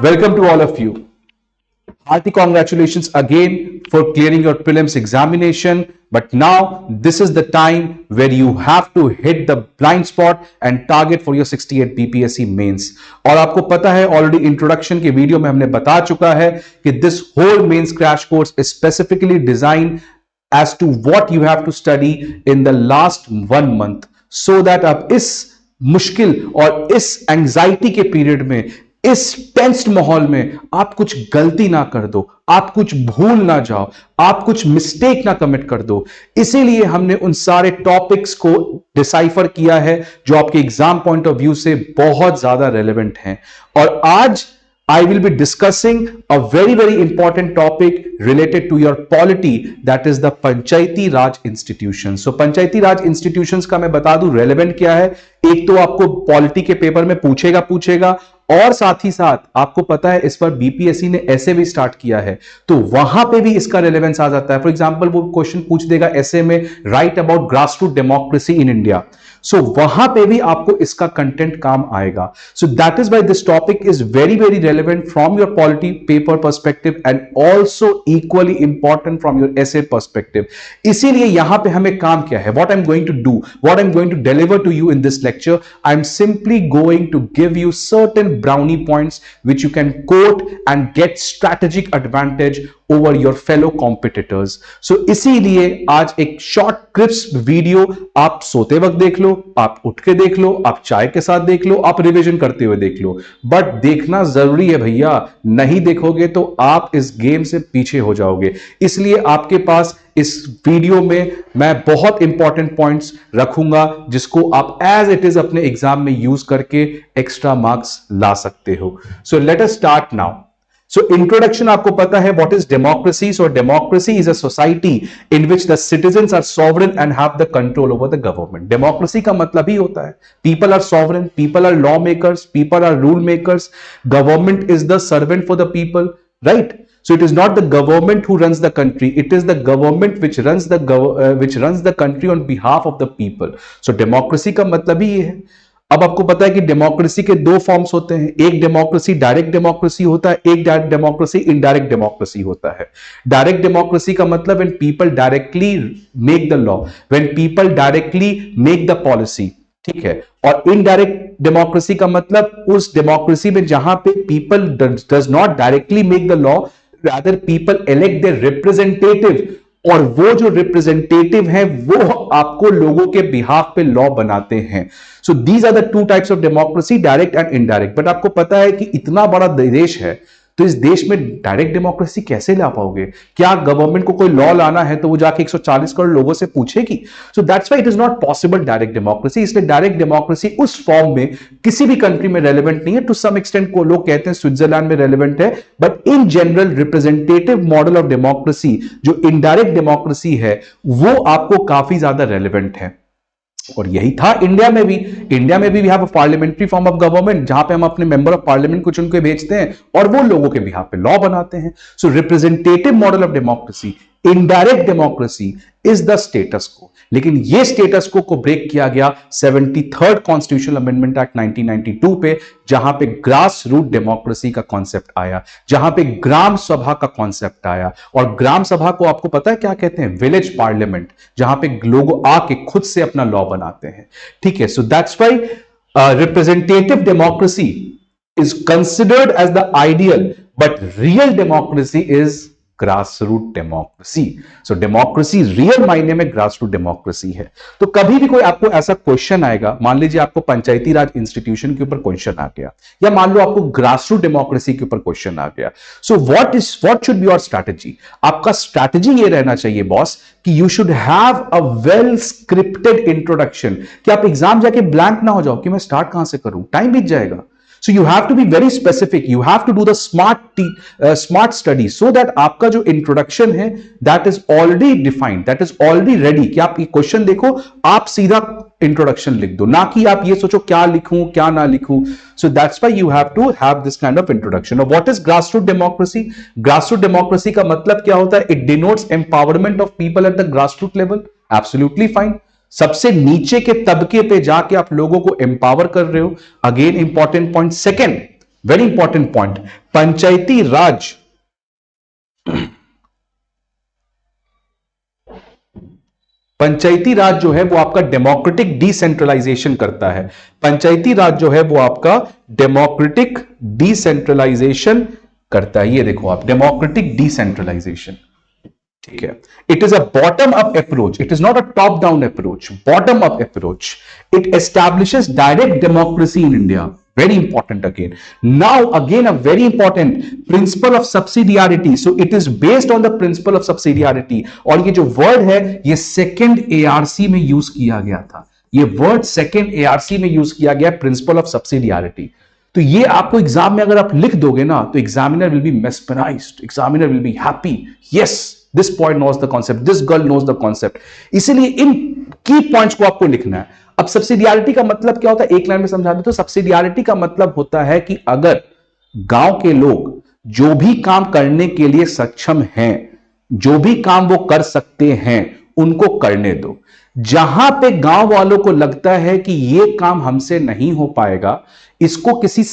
Welcome to all of you. Hearty congratulations again for clearing your prelims examination. But now this is the time where you have to hit the blind spot and target for your 68 BPSC mains. और आपको पता है already introduction के video में हमने बता चुका है कि this whole mains crash course is specifically design as to what you have to study in the last 1 month so that आप इस मुश्किल और इस एंजाइटी के पीरियड में, इस टेंस्ड माहौल में आप कुछ गलती ना कर दो, आप कुछ भूल ना जाओ, आप कुछ मिस्टेक ना कमिट कर दो। इसीलिए हमने उन सारे टॉपिक्स को डिसाइफर किया है जो आपके एग्जाम पॉइंट ऑफ व्यू से बहुत ज्यादा रेलेवेंट हैं। और आज I will be discussing a very important topic related to your polity, that is the Panchayati raj institutions. So Panchayati raj institutions का मैं बता दूं relevant क्या है। एक तो आपको पॉलिटी के पेपर में पूछेगा और साथ ही साथ आपको पता है इस पर बीपीएससी ने ऐसे भी स्टार्ट किया है तो वहां पे भी इसका रेलेवेंस आ जाता है। फॉर एग्जांपल वो क्वेश्चन पूछ देगा ऐसे में write about grass root democracy in India, so वहां पे भी आपको इसका कंटेंट काम आएगा। So that is why this topic is very relevant from your polity paper perspective and also equally important from your essay perspective. इसीलिए यहां पे हमें काम क्या है, what I am going to do, what I am going to deliver to you in this lecture, I am simply going to give you certain brownie points which you can quote and get strategic advantage over your fellow competitors. So इसीलिए आज एक short crisp video आप सोते वक्त देख लो, आप उठ के देख लो, आप चाय के साथ देख लो, आप रिवीजन करते हुए देख लो, बट देखना जरूरी है भैया, नहीं देखोगे तो आप इस गेम से पीछे हो जाओगे। इसलिए आपके पास इस वीडियो में मैं बहुत इंपॉर्टेंट पॉइंट्स रखूंगा जिसको आप एज इट इज अपने एग्जाम में यूज करके एक्स्ट्रा मार्क्स ला सकते हो। So let us start now. So introduction आपको पता है what is democracy. So democracy is a society in which the citizens are sovereign and have the control over the government. Democracy का मतलब ही होता है people are sovereign, people are law makers, people are rule makers, government is the servant for the people, right? So it is not the government who runs the country, it is the government which runs the country on behalf of the people. So democracy का मतलब ही ये है। अब आपको पता है कि democracy के दो फॉर्म्स होते हैं, एक डेमोक्रेसी डायरेक्ट डेमोक्रेसी होता है, एक डेमोक्रेसी इनडायरेक्ट डेमोक्रेसी होता है। डायरेक्ट डेमोक्रेसी का मतलब when people directly make the law, when people directly make the policy, ठीक है। और इनडायरेक्ट डेमोक्रेसी का मतलब उस डेमोक्रेसी में जहां पे people does not directly make the law, rather people elect their representative, और वो जो रिप्रेजेंटेटिव हैं वो आपको लोगों के बिहाफ पे लॉ बनाते हैं। So these are the two types of democracy, direct and indirect. But आपको पता है कि इतना बड़ा देश है तो इस देश में डायरेक्ट डेमोक्रेसी कैसे ला पाओगे? क्या गवर्नमेंट को कोई लॉ लाना है तो वो जाके 140 करोड़ लोगों से पूछेगी? So that's why it is not possible direct democracy. इसलिए डायरेक्ट डेमोक्रेसी उस फॉर्म में किसी भी कंट्री में रेलेवेंट नहीं है। टू सम एक्सटेंट को लोग कहते हैं स्विट्जरलैंड में रेलेवेंट है, but in general representative model of democracy जो इनडायरेक्ट डेमोक्रेसी है वो आपको काफी ज्यादा रेलेवेंट है। और यही था इंडिया में भी। इंडिया में भी we have a parliamentary form of government जहां पे हम अपने मेंबर ऑफ पार्लियामेंट को चुन के भेजते हैं और वो लोगों के बिहाफ पे लॉ बनाते हैं। So representative model of democracy, indirect democracy is the status quo. लेकिन ये स्टेटस को ब्रेक किया गया 73rd कॉन्स्टिट्यूशनल अमेंडमेंट एक्ट 1992 पे, जहां पे ग्रास रूट डेमोक्रेसी का कॉन्सेप्ट आया, जहां पे ग्राम सभा का कॉन्सेप्ट आया। और ग्राम सभा को आपको पता है क्या कहते हैं? विलेज पार्लियामेंट, जहां पे लोग आके खुद से अपना लॉ बनाते हैं, ठीक है। So that's why representative democracy is considered as the ideal, but real democracy is grass root democracy. So democracy real मायने में ग्रास रूट डेमोक्रेसी है। तो कभी भी कोई आपको ऐसा क्वेश्चन आएगा, मान लीजिए आपको पंचायती राज इंस्टीट्यूशन के ऊपर क्वेश्चन आ गया, या मान लो आपको ग्रास रूट डेमोक्रेसी के ऊपर क्वेश्चन आ गया, so what should be your strategy? आपका स्ट्रैटेजी ये रहना चाहिए बॉस कि you should have a well scripted introduction, कि आप एग्जाम जाके ब्लैंक ना हो जाओ कि मैं स्टार्ट कहां से करूं, टाइम बीत जाएगा। So you have to be very specific. You have to do the smart study so that आपका जो introduction है that is already defined, that is already ready, कि आप ये क्वेश्चन देखो, आप सीधा इंट्रोडक्शन लिख दो, ना कि आप ये सोचो क्या लिखूं क्या ना लिखूं। So that's why you have to have this kind of introduction. Now what is grassroots democracy? Grassroots democracy का मतलब क्या होता है? It denotes empowerment of people at the grassroots level. Absolutely fine. सबसे नीचे के तबके पे जाके आप लोगों को एम्पावर कर रहे हो। Again important point. Second, very important point, Panchayati Raj Panchayati Raj जो है वो आपका डेमोक्रेटिक डिसेंट्रलाइजेशन करता है। पंचायती राज जो है वो आपका डेमोक्रेटिक डिसेंट्रलाइजेशन करता है। ये देखो आप, डेमोक्रेटिक डिसेंट्रलाइजेशन, ठीक है। It is a bottom up approach, it is not a top down approach, bottom up approach. It establishes direct democracy in India, very important again. Now again a very important principle of subsidiarity. So it is based on the principle of subsidiarity. और ये जो word है ये second ARC में use किया गया था, ये वर्ड सेकेंड ARC में यूज किया गया, प्रिंसिपल ऑफ सब्सिडियरिटी। तो ये आपको एग्जाम में अगर आप लिख दोगे ना तो examiner will be mesmerised, examiner will be happy, yes this point knows the concept, this girl knows the concept. इसीलिए इन की पॉइंट्स को आपको लिखना है। अब सब्सिडियरिटी का मतलब क्या होता है, एक लाइन में समझा दो तो सब्सिडियरिटी का मतलब होता है कि अगर गांव के लोग जो भी काम करने के लिए सक्षम हैं, जो भी काम वो कर सकते हैं, उनको करने दो। जहां पे गांव वालों को लगता है कि ये काम हमसे नहीं हो पाएगा, इसको किसी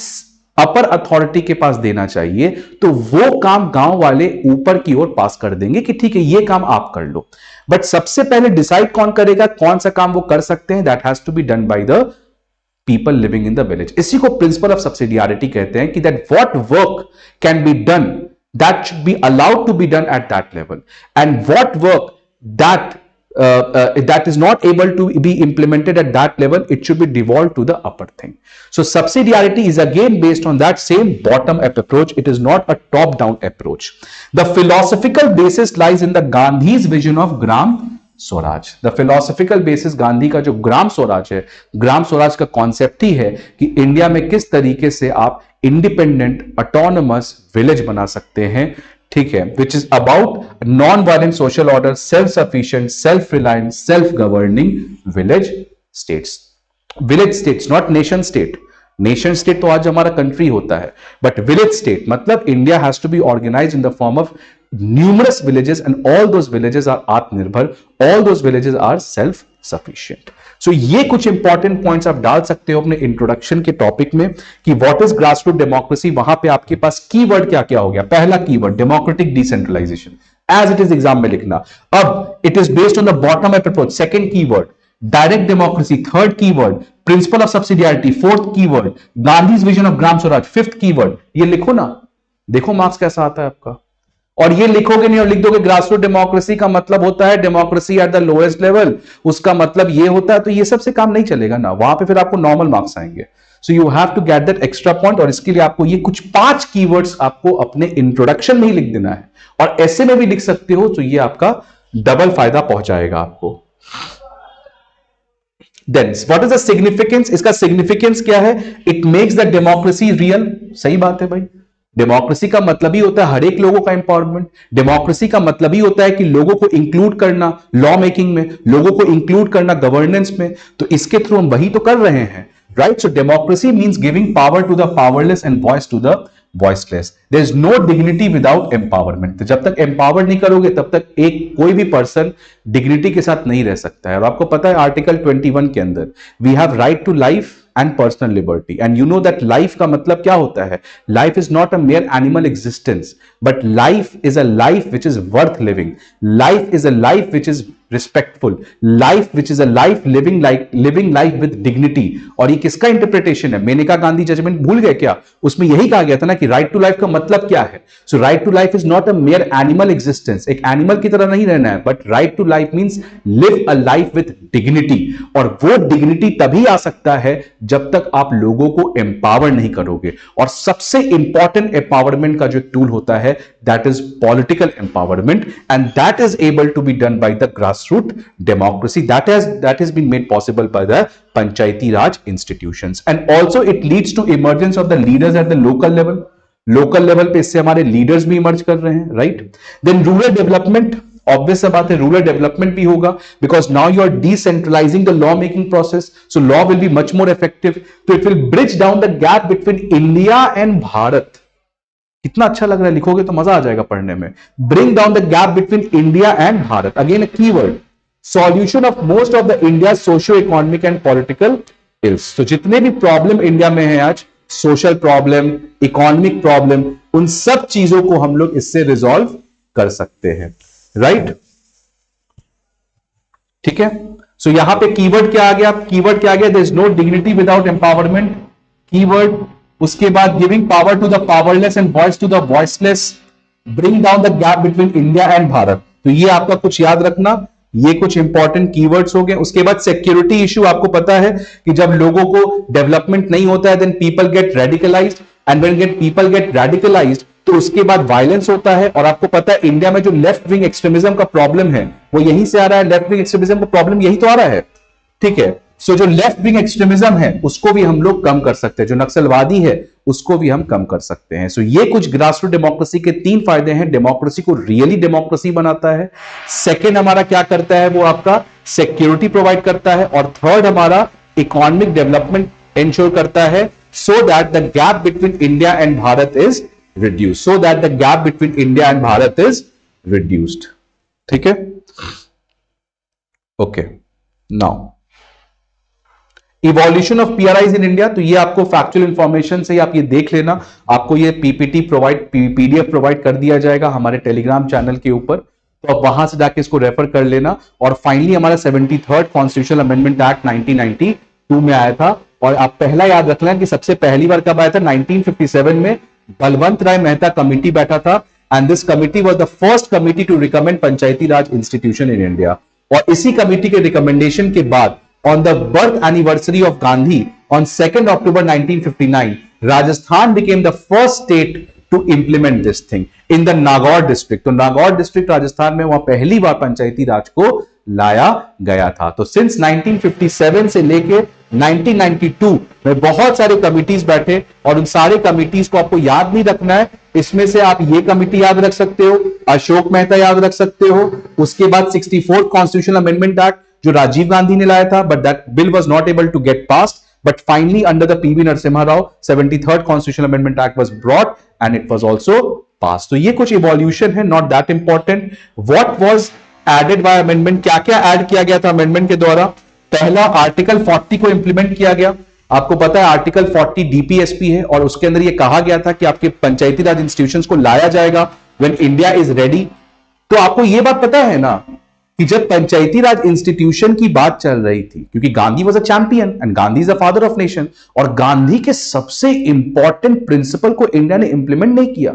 अपर अथॉरिटी के पास देना चाहिए, तो वो काम गांव वाले ऊपर की ओर पास कर देंगे कि ठीक है ये काम आप कर लो। बट सबसे पहले डिसाइड कौन करेगा कौन सा काम वो कर सकते हैं, that has to be done by the people living in the village. इसी को प्रिंसिपल ऑफ सब्सिडियरिटी कहते हैं कि that what work can be done that should be allowed to be done at that level, and what work that is not able to be implemented at that level, it should be devolved to the upper thing. So subsidiarity is again based on that same bottom up approach. It is not a top down approach. The philosophical basis lies in the Gandhi's vision of Gram Swaraj. The philosophical basis Gandhi का जो ग्राम स्वराज है, ग्राम स्वराज का concept ही है कि India में किस तरीके से आप इंडिपेंडेंट ऑटोनमस विलेज बना सकते हैं, ठीक है, which is about non violent social order, self sufficient, self reliant, self governing village states. Village states, not nation state. Nation state तो आज हमारा कंट्री होता है, बट विलेज स्टेट मतलब India has to be organised in the form of numerous villages, and all those villages are आत्मनिर्भर, all those villages are self sufficient. So ये कुछ important points आप डाल सकते हो अपने इंट्रोडक्शन के टॉपिक में कि व्हाट इज ग्रासरूट डेमोक्रेसी। वहां पे आपके पास कीवर्ड क्या क्या हो गया, पहला keyword democratic decentralisation, as it is exam में लिखना। अब it is based on the bottom up approach, second keyword direct democracy, third keyword principle of subsidiarity, fourth keyword Gandhi's vision of Gram Swaraj, fifth keyword. ये लिखो ना, देखो मार्क्स कैसा आता है आपका। और ये लिखोगे नहीं और लिख दोगे ग्रासरूट डेमोक्रेसी का मतलब होता है democracy at the lowest level, उसका मतलब ये होता है, तो ये सबसे काम नहीं चलेगा ना, वहां पे फिर आपको नॉर्मल मार्क्स आएंगे। So you have to get that extra point, और इसके लिए आपको ये कुछ 5 कीवर्ड्स आपको अपने इंट्रोडक्शन में ही लिख देना है, और ऐसे में भी लिख सकते हो, तो ये आपका डबल फायदा पहुंचाएगा आपको। Then what is the significance, इसका सिग्निफिकेंस क्या है, it makes the democracy real. सही बात है भाई, डेमोक्रेसी का मतलब ही होता है हर एक लोगों का एम्पावरमेंट। डेमोक्रेसी का मतलब ही होता है कि लोगों को इंक्लूड करना लॉ मेकिंग में, लोगों को इंक्लूड करना गवर्नेंस में, तो इसके थ्रू हम वही तो कर रहे हैं, right. So democracy means giving power to the powerless and voice to the voiceless. There is no dignity without empowerment. तो जब तक एम्पावर नहीं करोगे तब तक एक कोई भी पर्सन डिग्निटी के साथ नहीं रह सकता है। और आपको पता है आर्टिकल 21 के अंदर we have right to life and personal liberty, and you know that life का मतलब क्या होता है, life is not a mere animal existence, but life is a life which is worth living, life is a life which is respectful, life which is a life living life with dignity। और ये किसका interpretation है, Maneka Gandhi judgement भूल गए क्या, उसमें यही कहा गया था ना कि राइट टू लाइफ का मतलब क्या है। So right to life is not a mere animal existence, एक एनिमल की तरह नहीं रहना है, but right to life means live a life with dignity. और वो डिग्निटी तभी आ सकता है जब तक आप लोगों को एम्पावर नहीं करोगे। और सबसे इंपॉर्टेंट एम्पावरमेंट का जो टूल होता है that is political empowerment, and that is able to be done by the grassroots democracy that has been made possible by the Panchayati Raj institutions, and also it leads to emergence of the leaders at the local level। local level पे इससे हमारे leaders भी emerge कर रहे हैं, right। then rural development, obvious सा बात है rural development भी होगा, because now you are decentralizing the law making process, so law will be much more effective, so it will bridge down the gap between India and Bharat। कितना अच्छा लग रहा है, लिखोगे तो मजा आ जाएगा पढ़ने में। Bring down the gap between India and Bharat, again a keyword, solution of most of the India socio economic and political ills. तो जितने भी प्रॉब्लम इंडिया में है आज, सोशल प्रॉब्लम, इकोनॉमिक प्रॉब्लम, उन सब चीजों को हम लोग इससे रिजॉल्व कर सकते हैं, राइट? ठीक है, सो यहां पे कीवर्ड क्या आ गया? कीवर्ड क्या आ गया? There is no dignity without empowerment, keyword. उसके बाद giving power to the powerless and voice to the voiceless, bring down the gap between India and Bharat. तो ये आपका कुछ याद रखना, ये कुछ इंपॉर्टेंट कीवर्ड्स हो गए। उसके बाद सिक्योरिटी इशू, आपको पता है कि जब लोगों को डेवलपमेंट नहीं होता है, then people get radicalised, and when people get radicalised तो उसके बाद वायलेंस होता है। और आपको पता है इंडिया में जो लेफ्ट विंग एक्सट्रीमिज्म का प्रॉब्लम है वो यहीं से आ रहा है, लेफ्ट विंग एक्सट्रीमिज्म का प्रॉब्लम यही तो आ रहा है, ठीक है? सो जो लेफ्ट विंग एक्सट्रीमिज्म है उसको भी हम लोग कम कर सकते हैं, जो नक्सलवादी है उसको भी हम कम कर सकते हैं। सो ये कुछ ग्रासरूट डेमोक्रेसी के 3 फायदे हैं। डेमोक्रेसी को रियली डेमोक्रेसी बनाता है। सेकेंड हमारा क्या करता है, वो आपका सिक्योरिटी प्रोवाइड करता है। और थर्ड हमारा इकोनॉमिक डेवलपमेंट इंश्योर करता है, so that the gap between India and Bharat is reduced, so that the gap between India and Bharat is reduced. ठीक है, okay. Now evolution of पीआरआईज in India, तो ये आपको फैक्चुअल इंफॉर्मेशन से आप ये देख लेना, आपको ये पीपीटी प्रोवाइड, पीडीएफ प्रोवाइड कर दिया जाएगा हमारे टेलीग्राम चैनल के ऊपर, तो आप वहां से जाके इसको रेफर कर लेना। और फाइनली हमारा 73rd कॉन्स्टिट्यूशनल अमेंडमेंट एक्ट 1992 में आया था। और आप पहला याद रखना कि सबसे पहली बार कब आया था, 1957 में बलवंत राय मेहता कमिटी बैठा था, and this committee was the first committee to recommend panchayati Raj institution in India. और इसी कमिटी के रिकमेंडेशन के बाद on the birth anniversary of Gandhi on 2 October 1959 Rajasthan became the first state to implement this thing in the Nagaur district. तो Nagaur district Rajasthan में वहां पहली बार पंचायती राज को लाया गया था। तो सिंस 1957 से लेके 1992 में बहुत सारे कमिटीज बैठे, और उन सारे कमिटीज को आपको याद नहीं रखना है। इसमें से आप ये कमिटी याद रख सकते हो, अशोक मेहता याद रख सकते हो। उसके बाद 64th कॉन्स्टिट्यूशनल अमेंडमेंट एक्ट जो राजीव गांधी ने लाया था, but that bill was not able to get passed, but finally under the PV Narasimha Rao 73rd Constitutional Amendment Act was brought and it was also passed. तो ये कुछ evolution है, not that important. What was added by amendment? क्या क्या add किया गया था amendment के द्वारा? पहला आर्टिकल 40 को इंप्लीमेंट किया गया। आपको पता है आर्टिकल 40 डीपीएसपी है, और उसके अंदर ये कहा गया था कि आपके पंचायती राज इंस्टीट्यूशंस को लाया जाएगा when India is ready। तो आपको ये बात पता है ना कि जब पंचायती राज इंस्टीट्यूशन की बात चल रही थी, क्योंकि Gandhi was a champion and Gandhi is the father of nation, और गांधी के सबसे इंपॉर्टेंट प्रिंसिपल को इंडिया ने इंप्लीमेंट नहीं किया,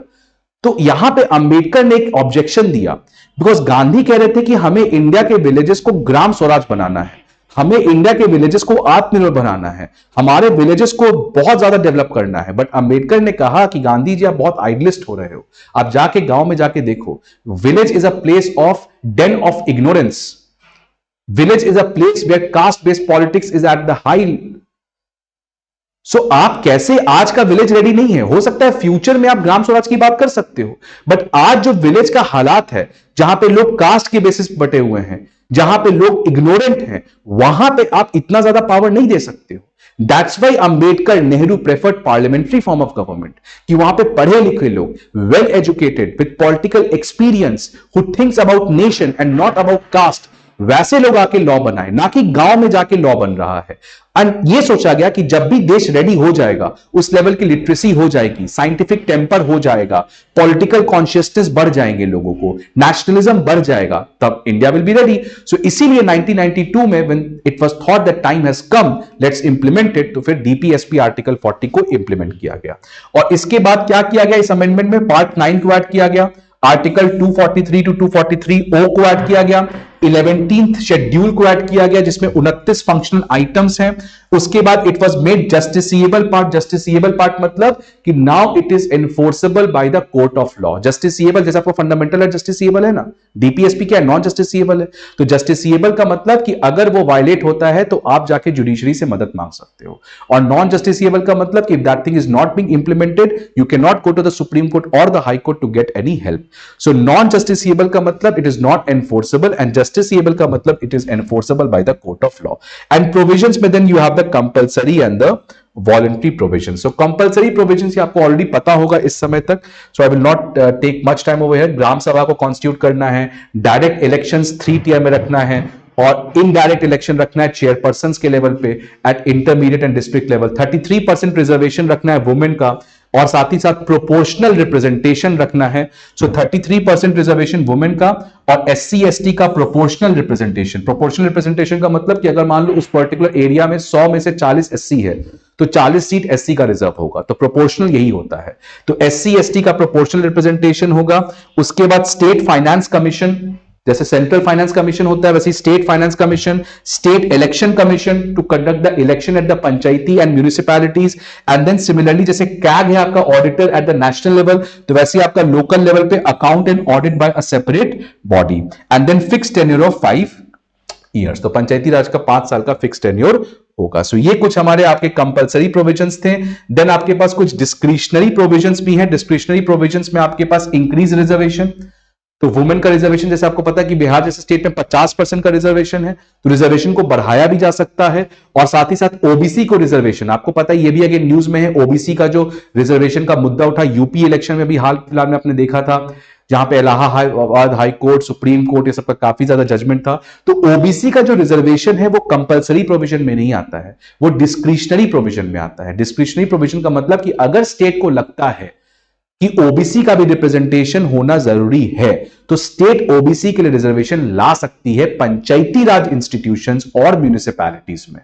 तो यहां पे अंबेडकर ने एक ऑब्जेक्शन दिया। बिकॉज गांधी कह रहे थे कि हमें इंडिया के विलेजेस को ग्राम स्वराज बनाना है, हमें इंडिया के विलेजेस को आत्मनिर्भर बनाना है, हमारे विलेजेस को बहुत ज्यादा डेवलप करना है। बट अंबेडकर ने कहा कि गांधी जी आप बहुत आइडलिस्ट हो रहे हो, आप जाके गांव में जाके देखो, village is a place of den of ignorance, village is a place where caste based politics is at the high। सो आप कैसे, आज का विलेज रेडी नहीं है, हो सकता है फ्यूचर में आप ग्राम स्वराज की बात कर सकते हो, बट आज जो विलेज का हालात है, जहां पे लोग कास्ट के बेसिस पे बटे हुए हैं, जहां पे लोग इग्नोरेंट हैं, वहां पे आप इतना ज्यादा पावर नहीं दे सकते हो। That's why Ambedkar, Nehru preferred parliamentary form of government, कि वहां पे पढ़े लिखे लोग, well educated with political experience, who thinks about nation and not about caste, वैसे लोग आके लॉ बनाए, ना कि गांव में जाके लॉ बन रहा है। एंड ये सोचा गया कि जब भी देश रेडी हो जाएगा, उस लेवल की लिटरेसी हो जाएगी, साइंटिफिक टेम्पर हो जाएगा, पॉलिटिकल कॉन्शियसनेस बढ़ जाएंगे लोगों को, नेशनलिज्म बढ़ जाएगा, तब इंडिया विल बी रेडी। सो इसीलिए 1992 में when it was thought that time has come, let's implement it, तो फिर डीपीएसपी आर्टिकल 40 को इंप्लीमेंट किया गया। और इसके बाद क्या किया गया इस अमेंडमेंट में? पार्ट 9 को ऐड किया गया, आर्टिकल 243 टू 243 ओ को ऐड किया गया, 11th शेड्यूल को ऐड किया गया जिसमें 29 फंक्शनल आइटम्स हैं। उसके बाद it was made justiciable part. Justiciable part मतलब कि now it is enforceable by the court of law. Justiciable जैसे आपको फंडामेंटल है जस्टिसिएबल है ना, डीपीएसपी क्या है, नॉन जस्टिसिएबल है। तो जस्टिसिएबल का मतलब कि अगर वो वायलेट होता है तो आप जाके जुडिशरी से मदद मांग सकते हो, और नॉन जस्टिसिएबल का मतलब कि that thing is not being implemented, you can not go to the supreme court और the high court to get any help. So non justiciable का मतलब it is not enforceable, and justiciable का मतलब it is enforceable by the court of law. And provisions में then you have the compulsory and the voluntary provision. So compulsory provision आपको already पता होगा इस समय तक, सो आई will not take much time over here. Gram sabha को कॉन्स्टिट्यूट करना है, डायरेक्ट इलेक्शंस 3 टियर में रखना है, और इनडायरेक्ट इलेक्शन रखना है चेयरपर्सन के लेवल पे eight intermediate and district level. 33% reservation रखना है वुमेन का, और साथ ही साथ प्रोपोर्शनल रिप्रेजेंटेशन रखना है। सो 33% रिजर्वेशन वुमेन का और SC ST का प्रोपोर्शनल रिप्रेजेंटेशन। प्रोपोर्शनल रिप्रेजेंटेशन का मतलब कि अगर मान लो उस पर्टिकुलर एरिया में 100 में से 40 SC है तो 40 सीट SC का रिजर्व होगा, तो प्रोपोर्शनल यही होता है। तो SC ST का प्रोपोर्शनल रिप्रेजेंटेशन होगा। उसके बाद स्टेट फाइनेंस कमीशन, जैसे सेंट्रल फाइनेंस कमीशन होता है वैसे state finance commission, state election commission to conduct the election at the Panchayati and municipalities, and then similarly जैसे कैग है आपका auditor at the national level, तो वैसे आपका लोकल लेवल पे account and audit bye a separate body, and then fix tenure of 5 years. तो पंचायती राज का 5 साल का फिक्स टेन्योर होगा। सो ये कुछ हमारे आपके कंपलसरी प्रोविजंस थे। देन आपके पास कुछ डिस्क्रिशनरी प्रोविजंस भी हैं। डिस्क्रिशनरी प्रोविजंस में आपके पास इंक्रीज रिजर्वेशन, तो वुमेन का रिजर्वेशन जैसे आपको पता है कि बिहार जैसे स्टेट में 50% का रिजर्वेशन है, तो रिजर्वेशन को बढ़ाया भी जा सकता है। और साथ ही साथ ओबीसी को रिजर्वेशन, आपको पता है ये भी अगेन न्यूज में है, ओबीसी का जो रिजर्वेशन का मुद्दा उठा यूपी इलेक्शन में भी हाल फिलहाल में आपने देखा था, जहां पे Allahabad high court, supreme court, ये सबका काफी ज्यादा जजमेंट था। तो ओबीसी का जो रिजर्वेशन है वो कंपलसरी प्रोविजन में नहीं आता है, वो डिस्क्रिशनरी प्रोविजन में आता है। डिस्क्रिशनरी प्रोविजन का मतलब कि अगर स्टेट को लगता है कि ओबीसी का भी रिप्रेजेंटेशन होना जरूरी है तो स्टेट ओबीसी के लिए रिजर्वेशन ला सकती है पंचायती राज इंस्टीट्यूशंस और म्यूनिसिपैलिटीज में।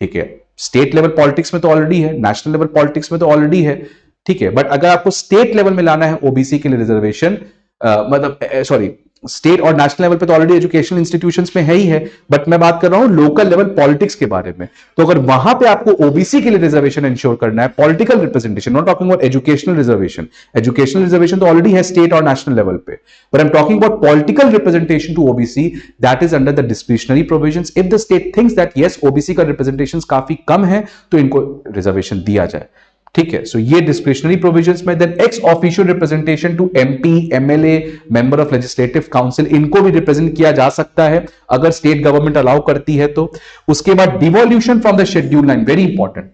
ठीक है, स्टेट लेवल पॉलिटिक्स में तो ऑलरेडी है, नेशनल लेवल पॉलिटिक्स में तो ऑलरेडी है। ठीक है, बट अगर आपको स्टेट लेवल में लाना है ओबीसी के लिए रिजर्वेशन, मतलब सॉरी, स्टेट और नेशनल लेवल पे तो ऑलरेडी एजुकेशनल इंस्टीट्यूशंस में है ही है, बट मैं बात कर रहा हूं लोकल लेवल पॉलिटिक्स के बारे में। तो अगर वहां पे आपको ओबीसी के लिए रिजर्वेशन इंश्योर करना है, political representation, not talking about educational reservation, educational reservation तो ऑलरेडी है स्टेट और नेशनल लेवल पे, but I am talking about political representation to OBC, that is under the discretionary provisions. If the state thinks that yes OBC का representation काफी कम है तो इनको रिजर्वेशन दिया जाए। ठीक है, सो ये डिस्क्रिशनरी प्रोविजंस में। Then ex official representation to MP, MLA, member of legislative council, इनको भी रिप्रेजेंट किया जा सकता है अगर स्टेट गवर्नमेंट अलाउ करती है तो। उसके बाद devolution from the schedule line, very important.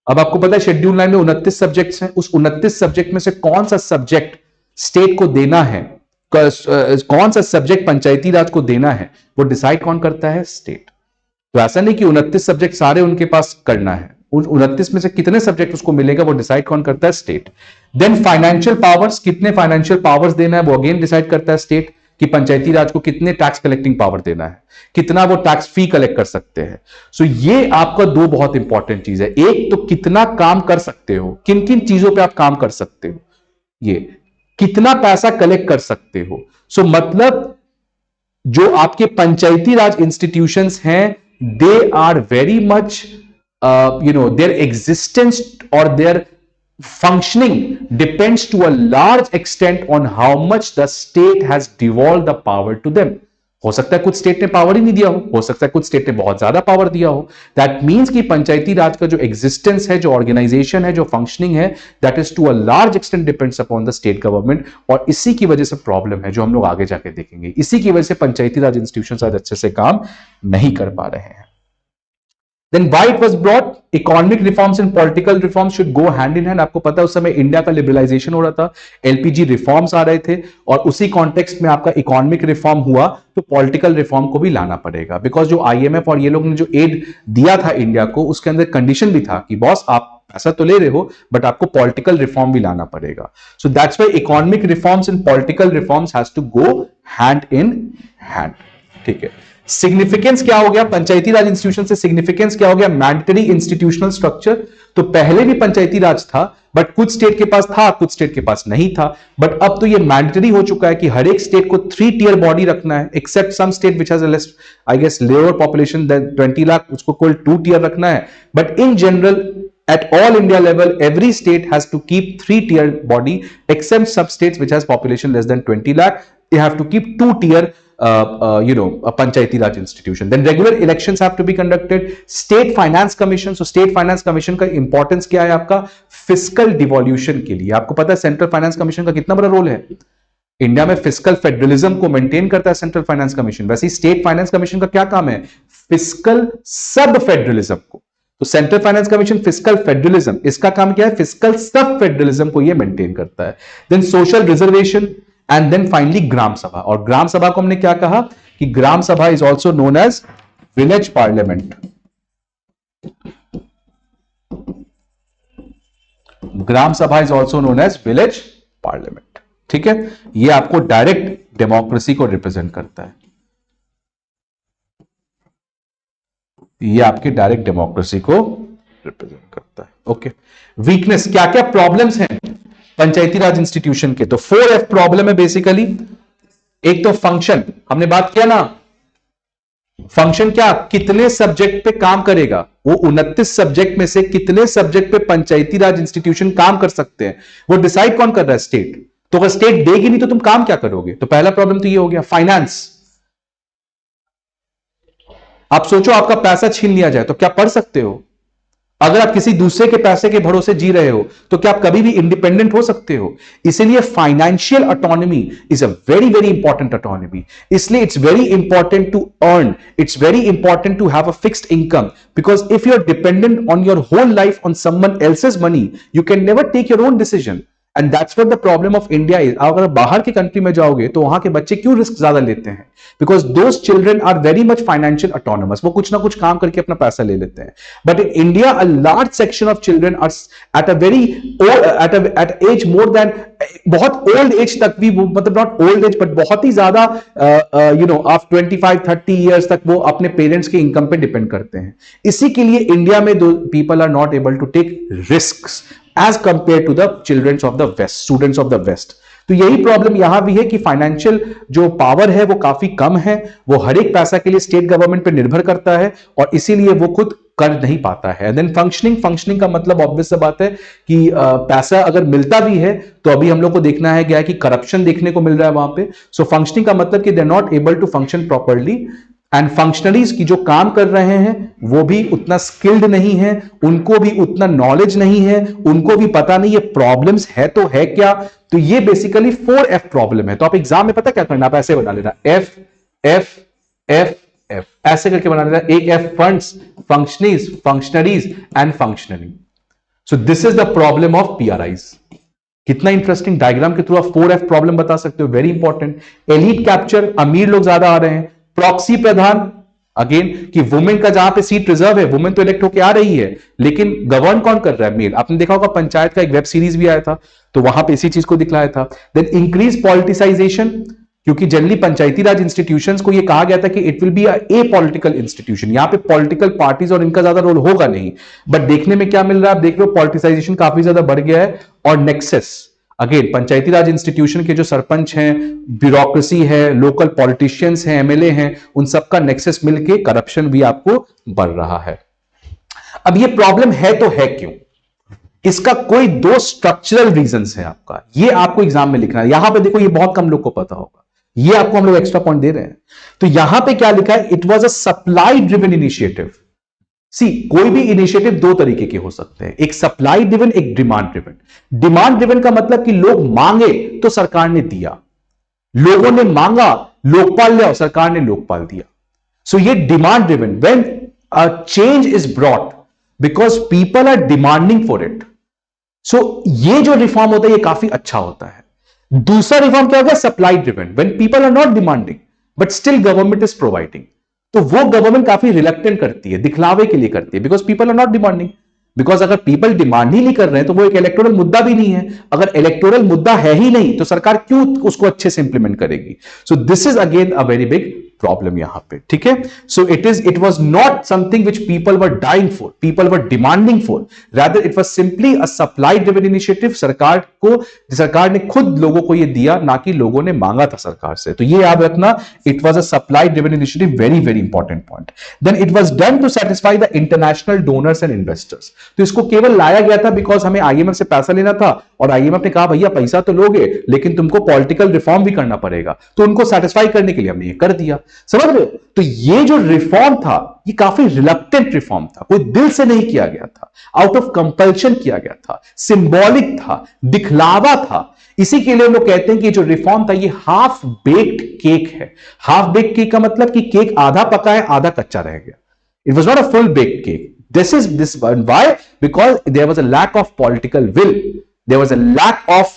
अब आपको पता है शेड्यूल लाइन में 29 सब्जेक्ट्स हैं, उस 29 सब्जेक्ट में से कौन सा सब्जेक्ट स्टेट को देना है, कौन सा सब्जेक्ट पंचायती राज को देना है, वो डिसाइड कौन करता है? स्टेट। तो ऐसा नहीं कि 29 सब्जेक्ट सारे उनके पास करना है, उन 29 में से कितने सब्जेक्ट उसको मिलेगा वो डिसाइड कौन करता है? स्टेट। देन फाइनेंशियल पावर्स, कितने फाइनेंशियल पावर्स देना है वो अगेन डिसाइड करता है स्टेट, कि पंचायती राज को कितने टैक्स कलेक्टिंग पावर देना है, कितना वो टैक्स फी कलेक्ट कर सकते हैं। सो ये आपका दो बहुत इंपॉर्टेंट चीज है। एक तो कितना काम कर सकते हो, किन किन चीजों पे आप काम कर सकते हो, ये कितना पैसा कलेक्ट कर सकते हो। सो मतलब जो आपके पंचायती राज इंस्टीट्यूशंस हैं, they are very much their existence or their functioning depends to a large extent on how much the state has devolved the power to them. हो सकता है कुछ स्टेट ने पावर ही नहीं दिया हो सकता है कुछ स्टेट ने बहुत ज्यादा पावर दिया हो। दैट मीन्स कि पंचायती राज का जो एग्जिस्टेंस है, जो ऑर्गेनाइजेशन है, जो फंक्शनिंग है, that is to a large extent depends upon the state government. और इसी की वजह से प्रॉब्लम है जो हम लोग आगे जाके देखेंगे, इसी की वजह से पंचायती राज इंस्टीट्यूशन आज अच्छे से काम नहीं कर पा रहे हैं। Then why it was brought? Economic reforms and political reforms should go hand in hand. आपको पता है उस समय इंडिया का लिबरलाइजेशन हो रहा था, एलपीजी रिफॉर्म्स आ रहे थे, और उसी कॉन्टेक्स्ट में आपका इकोनॉमिक रिफॉर्म हुआ तो पॉलिटिकल रिफॉर्म को भी लाना पड़ेगा। बिकॉज जो आईएमएफ और ये लोग ने जो एड दिया था इंडिया को, उसके अंदर कंडीशन भी था कि बॉस आप पैसा तो ले रहे हो बट आपको पॉलिटिकल रिफॉर्म भी लाना पड़ेगा। So that's why economic reforms and political reforms has to go hand in hand. ठीक है, सिग्निफिकेंस क्या हो गया पंचायती राज इंस्टीट्यूशन से? सिग्निफिकेंस क्या हो गया? Mandatory institutional structure. तो पहले भी पंचायती राज था बट कुछ स्टेट के पास था, कुछ स्टेट के पास नहीं था, बट अब तो ये मैंडेटरी हो चुका है कि हर एक स्टेट को 3 टियर बॉडी रखना है, except some state which has less, I guess, lower population than 20 lakh, उसको कोई 2 टियर रखना है। But in general at all India level, every state has to keep 3-tier body, except some states which has population less than 20 lakh, they have to keep 2-tier a panchayati raj institution. Then regular elections have to be conducted. State Finance Commission, so State Finance Commission का importance क्या है आपका? Fiscal devolution के लिए। आपको पता है central finance commission का कितना बड़ा रोल है? इंडिया में फिस्कल फेडरलिज्म को मेंटेन करता है सेंट्रल फाइनेंस कमीशन। वैसे स्टेट फाइनेंस कमीशन का क्या काम है? फिस्कल सब फेडरलिज्म को। तो central finance commission fiscal federalism, इसका काम क्या है? फिस्कल सब फेडरलिज्म को ये मेंटेन करता है। Then social reservation and then finally gram sabha. और ग्राम सभा को हमने क्या कहा कि gram sabha is also known as village parliament. Gram sabha is also known as village parliament. ठीक है, ये आपको डायरेक्ट डेमोक्रेसी को रिप्रेजेंट करता है, ये आपके डायरेक्ट डेमोक्रेसी को रिप्रेजेंट करता है। ओके, वीकनेस, क्या क्या प्रॉब्लम्स हैं पंचायती राज इंस्टीट्यूशन के? तो 4F प्रॉब्लम है बेसिकली। एक तो फंक्शन, हमने बात किया ना, फंक्शन क्या, कितने सब्जेक्ट पे काम करेगा, वो 29 सब्जेक्ट में से कितने सब्जेक्ट पे पंचायती राज इंस्टीट्यूशन काम कर सकते हैं, वो डिसाइड कौन कर रहा है? स्टेट। तो अगर स्टेट देगी नहीं तो तुम काम क्या करोगे? तो पहला प्रॉब्लम तो ये हो गया। फाइनेंस, आप सोचो आपका पैसा छीन लिया जाए तो क्या पढ़ सकते हो? अगर आप किसी दूसरे के पैसे के भरोसे जी रहे हो तो क्या आप कभी भी इंडिपेंडेंट हो सकते हो? इसीलिए financial autonomy is a very very important autonomy. इसलिए it's very important to earn, it's very important to have a fixed income, because if you are dependent on your whole life on someone else's money, you can never take your own decision. And that's what the problem of India is. अगर बाहर की country में जाओगे तो वहां के बच्चे क्यों रिस्क ज्यादा लेते हैं? Because those children are very much financial autonomous, वो कुछ ना कुछ काम करके अपना पैसा ले लेते हैं। But in India a large section of children are at a very at age more than, बहुत ओल्ड एज तक भी, मतलब नॉट ओल्ड एज बट बहुत ही ज्यादा ऑफ 25-30 ईयर्स तक वो अपने पेरेंट्स के इनकम पे डिपेंड करते हैं। इसी के लिए इंडिया में दो people are not able to take risks as compared to the children of the west, students of the west। तो यही प्रॉब्लम यहां भी है कि फाइनेंशियल जो पावर है वो काफी कम है, वो हर एक पैसा के लिए स्टेट गवर्नमेंट पे निर्भर करता है और इसीलिए वो खुद कर नहीं पाता है। देन फंक्शनिंग का मतलब ऑब्वियस सा बात है कि पैसा अगर मिलता भी है तो अभी हम लोग को देखना है गया कि करप्शन देखने को मिल रहा है वहां पे। सो फंक्शनिंग का मतलब कि they are not able to function properly, and functionaries की जो काम कर रहे हैं वो भी उतना स्किल्ड नहीं है, उनको भी उतना नॉलेज नहीं है, उनको भी पता नहीं ये प्रॉब्लम्स है तो है क्या। तो ये बेसिकली 4F प्रॉब्लम है। तो आप एग्जाम में पता क्या करना, आप ऐसे बना लेना, एफ एफ एफ एफ, ऐसे करके बना लेना। एक F funds, functionaries, functionaries and functionary. So this is the problem of PRIs. कितना इंटरेस्टिंग डायग्राम के थ्रू आप 4F प्रॉब्लम बता सकते हो, वेरी इंपॉर्टेंट। एलीट कैप्चर, अमीर लोग ज्यादा आ रहे हैं। प्रॉक्सी प्रधान, अगेन कि वुमेन का जहां पे सीट रिजर्व है, वुमेन तो इलेक्ट होकर आ रही है लेकिन गवर्न कौन कर रहा है? मेल। आपने देखा होगा पंचायत का एक वेब सीरीज भी आया था तो वहां पे इसी चीज को दिखलाया था। देन इंक्रीज पॉलिटिसाइजेशन, क्योंकि जनरली पंचायती राज इंस्टीट्यूशंस को यह कहा गया था कि it will be A political institution, यहां पे पॉलिटिकल पार्टीज और इनका ज्यादा रोल होगा नहीं। बट देखने में क्या मिल रहा है, आप देख लो पॉलिटिसाइजेशन काफी ज्यादा बढ़ गया है। और नेक्सस, अगेन पंचायती राज इंस्टीट्यूशन के जो सरपंच हैं, ब्यूरोक्रेसी है, लोकल पॉलिटिशियंस हैं, एमएलए हैं, उन सबका नेक्सस मिलके करप्शन भी आपको बढ़ रहा है। अब ये प्रॉब्लम है तो है क्यों? इसका कोई दो स्ट्रक्चरल रीजंस है आपका, ये आपको एग्जाम में लिखना है। यहां पे देखो, ये बहुत कम लोग को पता होगा, ये आपको हम लोग एक्स्ट्रा पॉइंट दे रहे हैं। तो यहां पे क्या लिखा है, it was a supply driven initiative. See, कोई भी इनिशिएटिव दो तरीके के हो सकते हैं, एक सप्लाई ड्रिवन, एक डिमांड ड्रिवन। डिमांड ड्रिवन का मतलब कि लोग मांगे तो सरकार ने दिया, लोगों ने मांगा, लोकपाल लिया और सरकार ने लोकपाल दिया। सो ये demand driven, when a change is brought because people are demanding for it. So ये जो रिफॉर्म होता है ये काफी अच्छा होता है। दूसरा रिफॉर्म क्या होगा, supply driven, when people are not demanding but still government is providing. तो वो गवर्नमेंट काफी रिलक्टेंट करती है, दिखलावे के लिए करती है, because people are not demanding. Because अगर पीपल डिमांड ही नहीं कर रहे हैं तो वो एक इलेक्टोरल मुद्दा भी नहीं है। अगर इलेक्टोरल मुद्दा है ही नहीं तो सरकार क्यों उसको अच्छे से इंप्लीमेंट करेगी? So this is again a very big problem यहां पे, ठीक है। So it was not something which people were dying for, people were demanding for, rather it was simply a supply driven initiative. सरकार ने खुद लोगों को ये दिया, ना कि लोगों ने मांगा था सरकार से। तो ये याद रखना, it was a supply driven initiative, very very important point. Then it was done to satisfy the international donors and investors. तो इसको केवल लाया गया था बिकॉज हमें आईएमएफ से पैसा लेना था और आईएमएफ ने कहा भैया पैसा तो लोगे लेकिन तुमको पॉलिटिकल रिफॉर्म भी करना पड़ेगा, तो उनको सेटिस्फाई करने के लिए हमने ये कर दिया। समझ रहे हो? तो ये जो रिफॉर्म था ये काफी रिलक्टेंट रिफॉर्म था, कोई दिल से नहीं किया गया था, आउट ऑफ कंपल्शन किया गया था, सिंबॉलिक था, दिखलावा था। इसी के लिए लोग कहते हैं कि जो रिफॉर्म था ये हाफ बेक्ड केक है। हाफ बेक्ड केक का मतलब कि केक आधा पका है आधा कच्चा रह गया। It was not a full baked cake. This why? Because there was a lack of political will. There was a lack of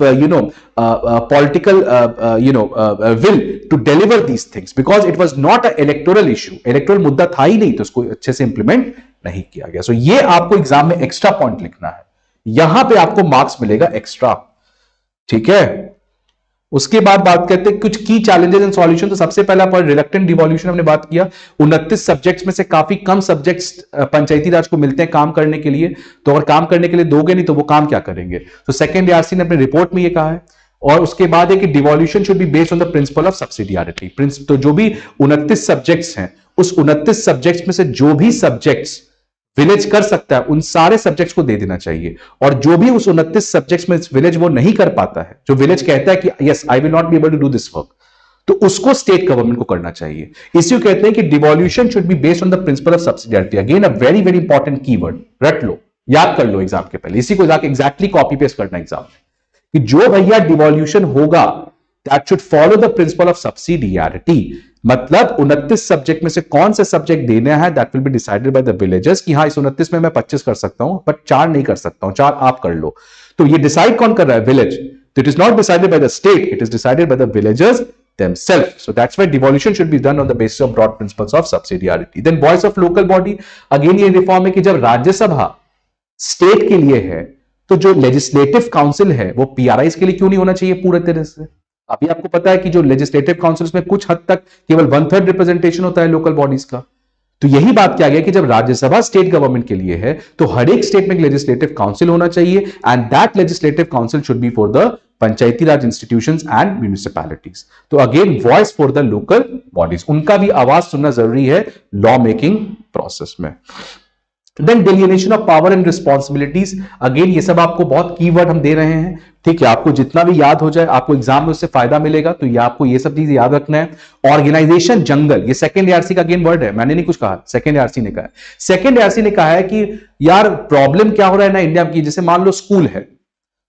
political will to deliver these things because it was not an electoral issue. Electoral मुद्दा था ही नहीं तो उसको अच्छे से implement नहीं किया गया। So ये आपको एग्जाम में एक्स्ट्रा पॉइंट लिखना है, यहां पे आपको मार्क्स मिलेगा एक्स्ट्रा। ठीक है, उसके बाद बात करते हैं कुछ की चैलेंजेस एंड सॉल्यूशन। तो सबसे पहला पर रिलक्टेंट डिवॉल्यूशन हमने बात किया। 29 सब्जेक्ट्स में से काफी कम सब्जेक्ट्स पंचायती राज को मिलते हैं काम करने के लिए, तो अगर काम करने के लिए दोगे नहीं तो वो काम क्या करेंगे। तो सेकेंड ARC ने अपने रिपोर्ट में ये कहा है। और उसके बाद है कि डिवॉल्यूशन should be based on the principal of subsidiarity. तो जो भी 29 सब्जेक्ट्स हैं, उस 29 सब्जेक्ट्स में से जो भी सब्जेक्ट्स विलेज कर सकता है उन सारे सब्जेक्ट्स को दे देना चाहिए। और जो भी उस 29 सब्जेक्ट्स में विलेज वो नहीं कर पाता है, जो विलेज कहता है कि yes I will not be able to do this work, तो उसको स्टेट गवर्नमेंट को करना चाहिए। इसी को कहते हैं कि डिवॉल्यूशन should be based on the principal of subsidiarity. Again a very very important keyword, रट लो, याद कर लो एग्जाम के पहले, इसी को जाके एग्जैक्टली कॉपी पेस्ट करना एग्जाम में, कि जो भैया डिवॉल्यूशन होगा that should follow the principal of subsidiarity. मतलब 29 सब्जेक्ट में से कौन से सब्जेक्ट देने हैं that will be decided by the villagers, कि हाँ इस 29 में मैं 25 कर सकता हूं बट 4 नहीं कर सकता हूं, 4 आप कर लो। तो ये डिसाइड कौन कर रहा है? विलेज। तो it is not decided by the state, it is decided by the villagers themselves. So that's why devolution should be done on the basis of broad principles of subsidiarity. Then voice of local body, again ये reform है कि जब Rajya Sabha state के लिए है तो जो legislative council है वो पीआरआईज के लिए क्यों नहीं होना चाहिए पूरे तरह से? अभी आपको पता है कि जो लेजिस्लेटिव काउंसिल में कुछ हद तक केवल 1/3 रिप्रेजेंटेशन होता है लोकल बॉडीज का। तो यही बात क्या गया कि जब राज्यसभा स्टेट गवर्नमेंट के लिए है तो हर एक स्टेट में एक लेजिस्लेटिव काउंसिल होना चाहिए and that legislative council should be for the panchayati raj institutions and municipalities. तो again voice for the local bodies, उनका भी आवाज सुनना जरूरी है लॉ मेकिंग प्रोसेस में। Then delineation of power and responsibilities, again ये सब आपको बहुत कीवर्ड हम दे रहे हैं, ठीक है, आपको जितना भी याद हो जाए आपको एग्जाम में उससे फायदा मिलेगा, तो ये आपको ये सब चीज याद रखना है। ऑर्गेनाइजेशन जंगल, ये सेकंड ARC का अगेन वर्ड है, मैंने नहीं कुछ कहा, सेकंड ARC ने कहा है। सेकंड ARC ने कहा है कि यार प्रॉब्लम क्या हो रहा है ना इंडिया की, जैसे मान लो स्कूल है,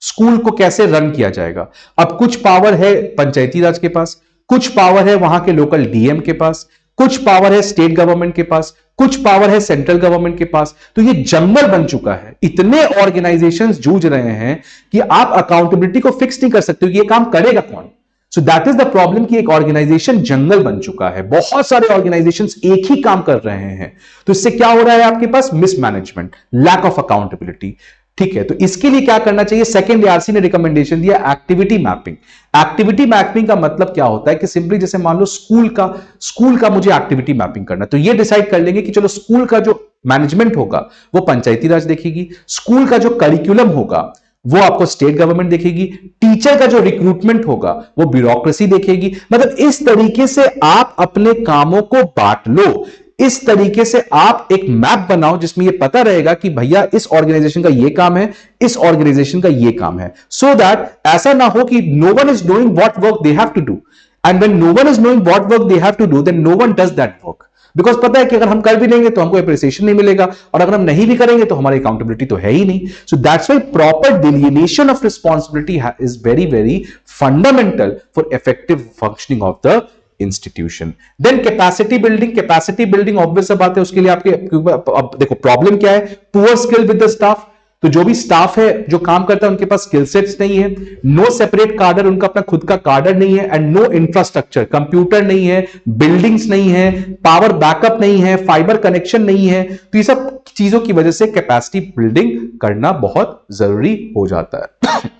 स्कूल को कैसे रन किया जाएगा। अब कुछ पावर है पंचायती राज के पास, कुछ पावर है वहां के लोकल डीएम के पास, कुछ पावर है स्टेट गवर्नमेंट के पास, कुछ पावर है सेंट्रल गवर्नमेंट के पास। तो ये जंगल बन चुका है, इतने ऑर्गेनाइजेशंस जूझ रहे हैं कि आप अकाउंटेबिलिटी को फिक्स नहीं कर सकते कि ये काम करेगा कौन। सो दैट इज द प्रॉब्लम कि एक ऑर्गेनाइजेशन जंगल बन चुका है, बहुत सारे ऑर्गेनाइजेशंस एक ही काम कर रहे हैं। तो इससे क्या हो रहा है आपके पास? Mismanagement, lack of accountability. ठीक है, तो इसके लिए क्या करना चाहिए? सेकंड ARC ने रिकमेंडेशन दिया एक्टिविटी मैपिंग। एक्टिविटी मैपिंग का मतलब क्या होता है कि सिंपली जैसे मान लो स्कूल का मुझे एक्टिविटी मैपिंग करना, तो ये डिसाइड कर लेंगे कि चलो स्कूल का जो मैनेजमेंट होगा वो पंचायती राज देखेगी, स्कूल का जो करिकुलम होगा वो आपको स्टेट गवर्नमेंट देखेगी, टीचर का जो रिक्रूटमेंट होगा वो ब्यूरोक्रेसी देखेगी। मतलब इस तरीके से आप अपने कामों को बांट लो, इस तरीके से आप एक मैप बनाओ जिसमें ये पता रहेगा कि भैया इस ऑर्गेनाइजेशन का ये काम है, इस ऑर्गेनाइजेशन का ये काम है, सो दैट ऐसा ना हो कि no one is knowing what work they have to do and when no one is knowing what work they have to do then no one does that work. Because पता है कि अगर हम कर भी लेंगे तो हमको एप्रिसिएशन नहीं मिलेगा, और अगर हम नहीं भी करेंगे तो हमारी अकाउंटेबिलिटी तो है ही नहीं। So that's why proper delineation of responsibility is very very fundamental for effective functioning of the institution. Then capacity building, capacity building obvious बात है, उसके लिए आपके अब देखो प्रॉब्लम क्या है, poor skill with the staff. तो जो भी स्टाफ है जो काम करता है उनके पास स्किल सेट्स नहीं है, नो सेपरेट कार्डर, उनका अपना खुद का कार्डर नहीं है, एंड नो इंफ्रास्ट्रक्चर, कंप्यूटर नहीं है, बिल्डिंग्स नहीं है, पावर बैकअप नहीं है, फाइबर कनेक्शन नहीं है। तो ये सब चीजों की वजह से कैपेसिटी बिल्डिंग करना बहुत जरूरी हो जाता है।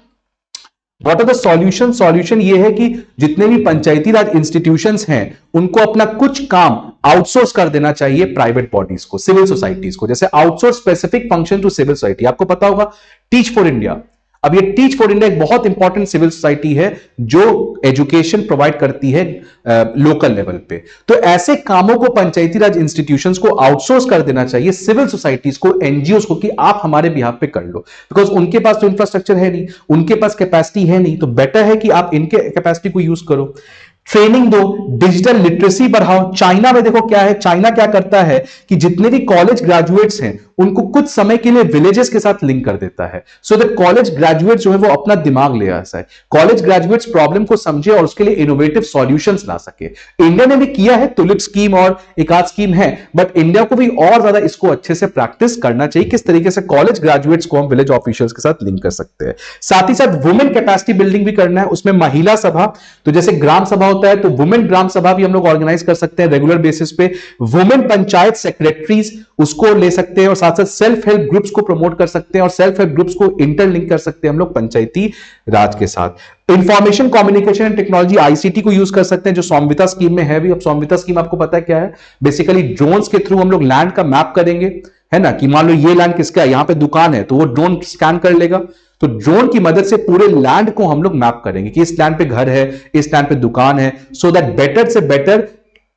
What are the solution? Solution ये है कि जितने भी पंचायती राज इंस्टीट्यूशंस हैं उनको अपना कुछ काम आउटसोर्स कर देना चाहिए प्राइवेट बॉडीज को, सिविल सोसाइटीज को, जैसे outsource specific function to civil society. आपको पता होगा टीच फॉर इंडिया, अब ये टीच फॉर इंडिया एक बहुत इंपॉर्टेंट सिविल सोसाइटी है जो एजुकेशन प्रोवाइड करती है लोकल लेवल पे। तो ऐसे कामों को पंचायती राज इंस्टीट्यूशंस को आउटसोर्स कर देना चाहिए सिविल सोसाइटीज को, एनजीओस को, कि आप हमारे बिहाफ पे कर लो। बिकॉज उनके पास तो इंफ्रास्ट्रक्चर है नहीं, उनके पास कैपेसिटी है नहीं, तो बेटर है कि आप इनके कैपेसिटी को यूज करो। ट्रेनिंग दो, डिजिटल लिटरेसी बढ़ाओ। चाइना में देखो क्या है, चाइना क्या करता है कि जितने भी कॉलेज ग्रेजुएट्स हैं उनको कुछ समय के लिए विलेजेस के साथ लिंक कर देता है, सो दैट कॉलेज ग्रेजुएट्स जो है वो अपना दिमाग ले आ सके, कॉलेज ग्रेजुएट्स प्रॉब्लम को समझे और उसके लिए इनोवेटिव सॉल्यूशंस ला सके। इंडिया ने भी किया है, टुलिप स्कीम और एक आध स्कीम है, बट इंडिया को भी और ज्यादा इसको अच्छे से प्रैक्टिस करना चाहिए, किस तरीके से कॉलेज ग्रेजुएट्स को हम विलेज ऑफिशियल्स के साथ लिंक कर सकते हैं। साथ ही साथ वुमेन कैपेसिटी बिल्डिंग भी करना है, उसमें महिला सभा, तो जैसे ग्राम सभा होता है, तो वुमेन ग्राम सभा भी हम लोग ऑर्गेनाइज कर सकते हैं रेगुलर बेसिस पे। वुमेन पंचायत सेक्रेटरीज उसको ले सकते हैं और साथ साथ सेल्फ हेल्प ग्रुप्स को प्रमोट कर सकते हैं और सेल्फ हेल्प ग्रुप्स को इंटरलिंक कर सकते हैं हम लोग पंचायती राज के साथ। Information communication and technology ICT को यूज कर सकते हैं जो स्वामित्व स्कीम में है भी। अब स्वामित्व स्कीम आपको पता है क्या है, बेसिकली ड्रोन्स के थ्रू हम लोग लैंड का मैप करेंगे, है ना, कि मान लो ये लैंड किसका है, यहां पे दुकान है, तो वो ड्रोन स्कैन कर लेगा, तो ड्रोन की मदद से पूरे लैंड को हम लोग मैप करेंगे कि इस लैंड पे घर है, इस लैंड पे दुकान है, सो दैट बेटर से बेटर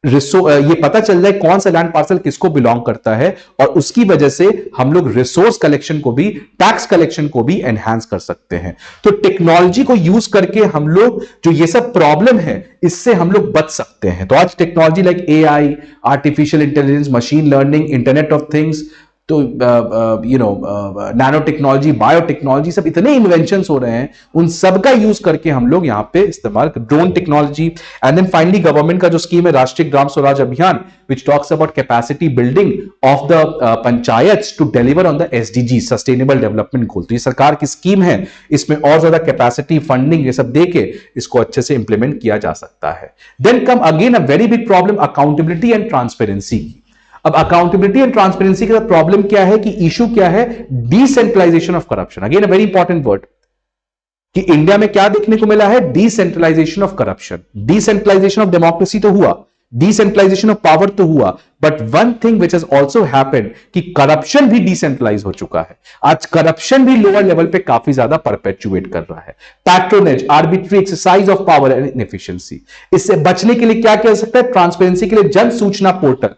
ये पता चल जाए कौन सा लैंड पार्सल किसको बिलोंग करता है, और उसकी वजह से हम लोग रिसोर्स कलेक्शन को भी, टैक्स कलेक्शन को भी एनहांस कर सकते हैं। तो टेक्नोलॉजी को यूज करके हम लोग जो ये सब प्रॉब्लम है इससे हम लोग बच सकते हैं। तो आज technology like AI, artificial intelligence, machine learning, internet of things, तो नैनो टेक्नोलॉजी, बायोटेक्नोलॉजी, सब इतने इन्वेंशंस हो रहे हैं, उन सब का यूज करके हम लोग यहां पे इस्तेमाल, drone technology. And then finally government का जो स्कीम है राष्ट्रीय Gram Swaraj Abhiyan, which talks about capacity building of the panchayats to deliver on the SDG, sustainable development goal। तो ये सरकार की स्कीम है, इसमें और ज्यादा कैपेसिटी, फंडिंग, ये सब देके इसको अच्छे से इंप्लीमेंट किया जा सकता है। Then come again a very big problem, accountability and transparency की। अब अकाउंटेबिलिटी एंड ट्रांसपेरेंसी का प्रॉब्लम क्या है कि इशू क्या है, decentralisation of corruption. Again a very important word, कि इंडिया में क्या देखने को मिला है, decentralisation of corruption. Decentralisation of democracy तो हुआ, डिसेंट्रलाइजेशन ऑफ पावर तो हुआ, but one thing which has also happened कि करप्शन भी डिसेंट्रलाइज हो चुका है। आज करप्शन भी लोअर लेवल पे काफी ज्यादा परपेचुएट कर रहा है। Patronage, arbitrary exercise of power and inefficiency. इससे बचने के लिए क्या किया जा सकता है, ट्रांसपेरेंसी के लिए जन सूचना पोर्टल।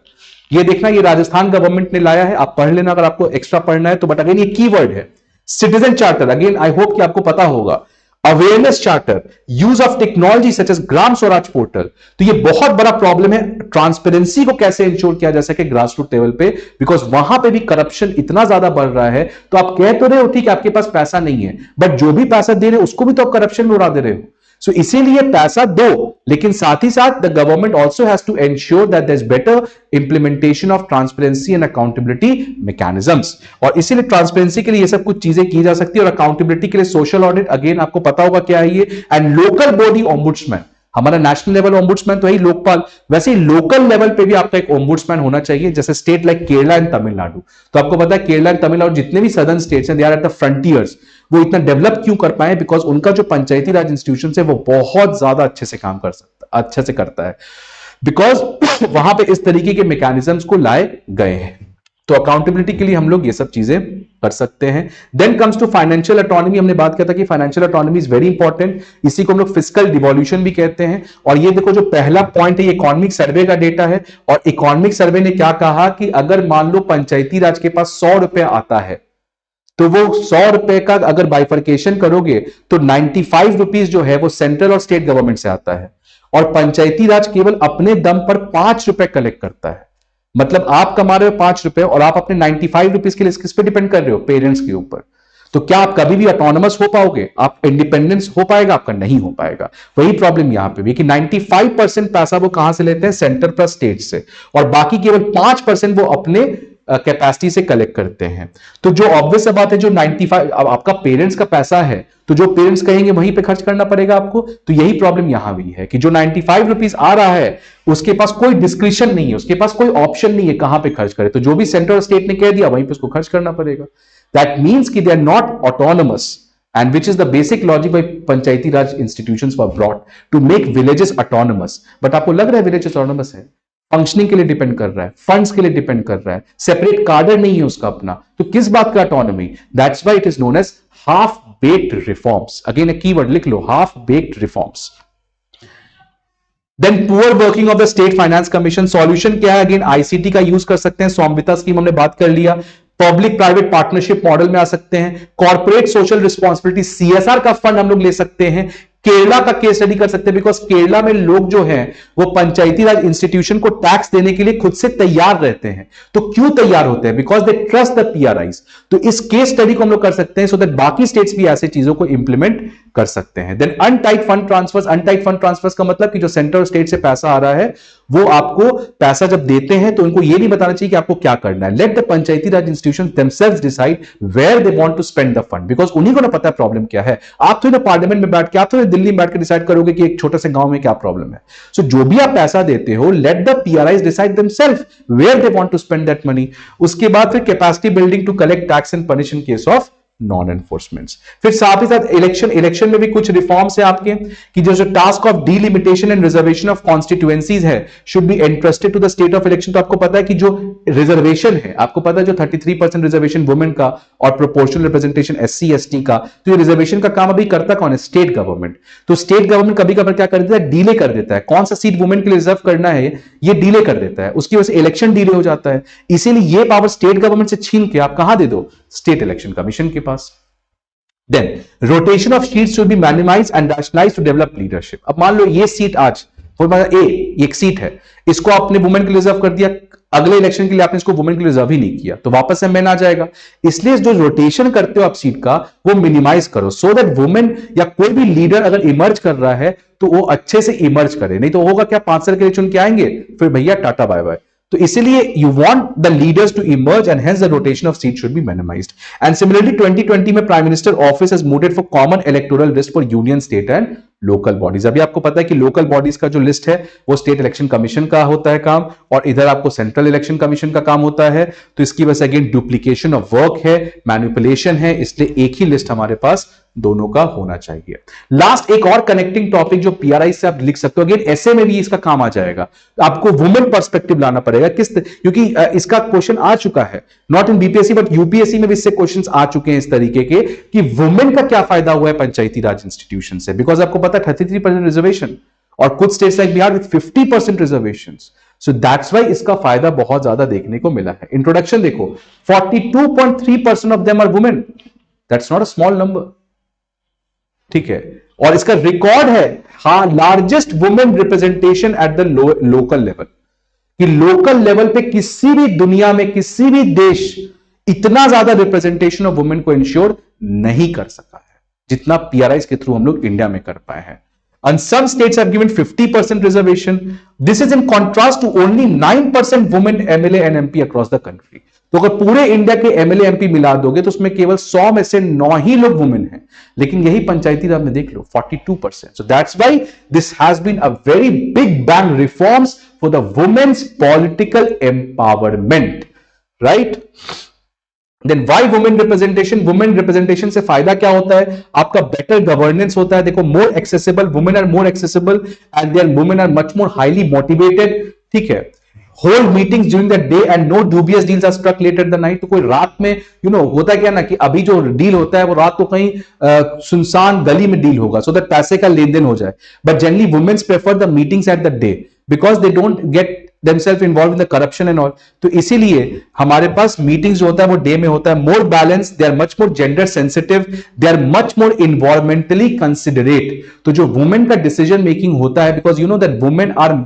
ये देखना, ये राजस्थान गवर्नमेंट ने लाया है, आप पढ़ लेना अगर आपको एक्स्ट्रा पढ़ना है तो। बट अगेन ये कीवर्ड है, citizen charter, again I hope कि आपको पता होगा, awareness charter, use of technology such as Gram Swaraj portal. तो ये बहुत बड़ा प्रॉब्लम है, ट्रांसपेरेंसी को कैसे इंश्योर किया जा सके ग्रास रूट लेवल पे, बिकॉज वहां पे भी करप्शन इतना ज्यादा बढ़ रहा है। तो आप कह तो रहे हो ठीक है आपके पास पैसा नहीं है, बट जो भी पैसा दे रहे हो उसको भी तो आप करप्शन में उड़ा दे रहे हो। सो इसीलिए पैसा दो, लेकिन साथ ही साथ the government also has to ensure that there is better implementation of transparency and accountability mechanisms. और इसीलिए ट्रांसपेरेंसी के लिए ये सब कुछ चीजें की जा सकती है। और अकाउंटेबिलिटी के लिए सोशल ऑडिट, अगेन आपको पता होगा क्या है ये, एंड लोकल बॉडी ओम्बुड्समैन। हमारा नेशनल लेवल ओम्बुड्समैन तो है लोकपाल, वैसे ही लोकल लेवल पे भी आपका एक ओम्बुड्समैन होना चाहिए, जैसे state like Kerala and Tamil Nadu. तो आपको पता है केरला एंड तमिलनाडु जितने भी सदर्न स्टेट्स हैं, they are at the frontiers. वो इतना डेवलप क्यों कर पाए, बिकॉज उनका जो पंचायती राज इंस्टीट्यूशन है वो बहुत ज्यादा अच्छे से काम कर सकता, अच्छे से करता है, बिकॉज वहां पे इस तरीके के मैकेनिज्म्स को लाए गए हैं। तो अकाउंटेबिलिटी के लिए हम लोग ये सब चीजें कर सकते हैं। Then comes to financial autonomy. हमने बात किया था कि financial autonomy is very important, इसी को हम लोग फिस्कल डिवोल्यूशन भी कहते हैं। और ये देखो जो पहला पॉइंट है ये इकोनॉमिक सर्वे का डेटा है, और इकोनॉमिक सर्वे ने क्या कहा कि अगर मान लो पंचायती राज के पास 100 रुपए आता है, तो वो 100 रुपए का अगर बाइफर्केशन करोगे तो 95 रुपीज जो है वो सेंट्रल और स्टेट गवर्नमेंट से आता है, और पंचायती राज केवल अपने दम पर 5 रुपए कलेक्ट करता है। मतलब आप कमा रहे हो 5 रुपए और आप अपने 95 रुपीज के लिए किस पे डिपेंड कर रहे हो, पेरेंट्स के ऊपर। तो क्या आप कभी भी ऑटोनोमस हो पाओगे, आप इंडिपेंडेंस हो पाएगा, आपका नहीं हो पाएगा। वही प्रॉब्लम यहां पे भी कि 95% पैसा वो कहां से लेते हैं, सेंटर प्लस स्टेट से, और बाकी केवल 5% वो अपने कैपेसिटी से कलेक्ट करते हैं। तो जो ऑब्वियस बात है, जो 95 अब आपका पेरेंट्स का पैसा है, तो जो पेरेंट्स कहेंगे वहीं पे खर्च करना पड़ेगा आपको। तो यही प्रॉब्लम यहां भी है कि जो 95 रुपीज आ रहा है उसके पास कोई डिस्क्रिप्शन नहीं है, उसके पास कोई ऑप्शन नहीं है कहां पे खर्च करे। तो जो भी सेंट्रल और स्टेट ने कह दिया वहीं पे उसको खर्च करना पड़ेगा। दैट मीन्स कि they are not autonomous, and which is the basic logic by panchayati raj institutions were brought to make villages autonomous। but आपको लग रहा है villages autonomous है, फंक्शनिंग के लिए डिपेंड कर रहा है, फंड्स के लिए डिपेंड कर रहा है, सेपरेट कार्डर नहीं है उसका अपना, तो किस बात का autonomy. That's why it is known as half baked reforms. Again एक कीवर्ड लिख लो, half baked reforms. Then poor working of the state finance commission. Solution क्या है, अगेन आईसीटी का यूज कर सकते हैं, स्वामित्व स्कीम हमने बात कर लिया, पब्लिक प्राइवेट पार्टनरशिप मॉडल में आ सकते हैं, कॉर्पोरेट सोशल रिस्पॉन्सिबिलिटी सीएसआर का फंड हम लोग ले सकते हैं। केरला का केस स्टडी कर सकते हैं, बिकॉज केरला में लोग जो हैं वो पंचायती राज इंस्टीट्यूशन को टैक्स देने के लिए खुद से तैयार रहते हैं। तो क्यों तैयार होते हैं, बिकॉज दे ट्रस्ट द पीआरआईज। तो इस केस स्टडी को हम लोग कर सकते हैं, सो दैट बाकी स्टेट्स भी ऐसे चीजों को इंप्लीमेंट कर सकते हैं। Then untied fund transfers. Untied fund transfers का मतलब कि जो सेंट्रल स्टेट से पैसा आ रहा है वो आपको पैसा जब देते हैं तो उनको ये नहीं बताना चाहिए कि आपको क्या करना है. Let the panchayati raj institutions themselves decide where they want to spend the fund, because उन्हीं को ना पता है प्रॉब्लम क्या है. आप तो पार्लियामेंट में बैठ के, आप तो दिल्ली में बैठ के डिसाइड करोगे कि एक छोटे से गांव में क्या प्रॉब्लम है. सो जो भी आप पैसा देते हो, let the PRIs decide themselves where they want to spend that money. उसके बाद फिर capacity building to collect tax and punish in case of non enforcements. फिर साथ ही साथ इलेक्शन में भी कुछ रिफॉर्म्स है आपके, कि जो task of delimitation and reservation of constituencies है should be entrusted to the state of election. तो आपको पता है कि जो रिजर्वेशन है, आपको पता है जो 33% रिजर्वेशन वुमेन का और प्रोपोर्शनल रिप्रेजेंटेशन एससी एसटी का, तो ये रिजर्वेशन का काम अभी करता कौन है? State government. तो स्टेट गवर्नमेंट कभी कभी क्या कर देता है? डिले कर देता है. कौन सा सीट वुमेन के लिए रिजर्व करना है ये डिले कर देता है, उसकी वजह से इलेक्शन डिले हो जाता है. इसीलिए ये पावर स्टेट गवर्नमेंट से छीन के आप कहां दे दो? स्टेट इलेक्शन कमीशन के पास. Then rotation of seats should be minimized and rationalized to develop leadership. अब मान लो ये सीट आज ए एक सीट है, इसको आपने वुमेन के लिए रिजर्व कर दिया, अगले इलेक्शन के लिए आपने इसको वुमेन के लिए रिजर्व ही नहीं किया, तो वापस से मैन आ जाएगा. इसलिए जो रोटेशन करते हो आप सीट का, वो मिनिमाइज करो, सो दैट वुमेन या कोई भी लीडर अगर इमर्ज कर रहा है तो वो अच्छे से इमर्ज करे. नहीं तो होगा क्या, 5 साल के लिए चुन के आएंगे, फिर भैया टाटा बाय बाय. तो इसीलिए you want the leaders to emerge and hence the rotation of seat should be minimized. And similarly 2020 में prime minister office has mooted for common electoral list for union, state and local bodies. अभी आपको पता है कि local bodies का जो list है वो स्टेट इलेक्शन कमीशन का होता है काम, और इधर आपको सेंट्रल इलेक्शन कमीशन का काम होता है. तो इसकी वजह से अगेन डुप्लीकेशन ऑफ वर्क है, मैनिपुलेशन है, इसलिए एक ही लिस्ट हमारे पास दोनों का होना चाहिए. लास्ट एक और कनेक्टिंग टॉपिक जो पीआरआई से आप लिख सकते हो, अगेन ऐसे में भी इसका काम आ जाएगा. आपको वुमेन पर्सपेक्टिव लाना पड़ेगा, क्योंकि इसका क्वेश्चन आ चुका है, not in BPSC but UPSC में भी इससे क्वेश्चंस आ चुके हैं इस तरीके के, कि वुमेन का क्या फायदा हुआ है पंचायती राज इंस्टीट्यूशन से. बिकॉज आपको पता है 33% रिजर्वेशन, और कुछ states like Bihar with 50% reservation. So that's why इसका फायदा बहुत ज्यादा देखने को मिला है. इंट्रोडक्शन देखो, 42.3% of them are women. That's not a small number. ठीक है, और इसका रिकॉर्ड है, हाँ, largest women representation at the local level. कि लोकल लेवल पे किसी भी दुनिया में, किसी भी देश इतना ज्यादा रिप्रेजेंटेशन ऑफ वुमेन को इंश्योर नहीं कर सका है जितना पीआरआईज के थ्रू हम लोग इंडिया में कर पाए हैं. And some states have given 50% reservation. This is in contrast to only 9% women MLA and MP across the country. तो अगर पूरे इंडिया के एमएलए एमपी मिला दोगे तो उसमें केवल 100 में से 9 ही लोग वुमेन हैं, लेकिन यही पंचायती राज में देख लो 42%. So that's why this has been a very big bang reforms for the women's political empowerment, right? Then why women representation? Women representation से फायदा क्या होता है? आपका बेटर गवर्नेंस होता है. देखो, more accessible, women are more accessible and there women are much more highly motivated. ठीक है, hold meetings during the day and no dubious deals are struck late at the night. तो कोई रात में होता क्या ना, कि अभी जो डील होता है वो रात को कहीं सुनसान गली में डील होगा, सो दैट पैसे का लेन देन हो जाए. But generally womens prefer the meetings at the day because they don't get themselves involved in the corruption and all. तो इसीलिए हमारे पास मीटिंग्स जो होता है वो डे में होता है. More balance, they are much more gender sensitive, they are much more environmentally considerate. तो जो वुमेन का डिसीजन मेकिंग होता है, because you know that women are,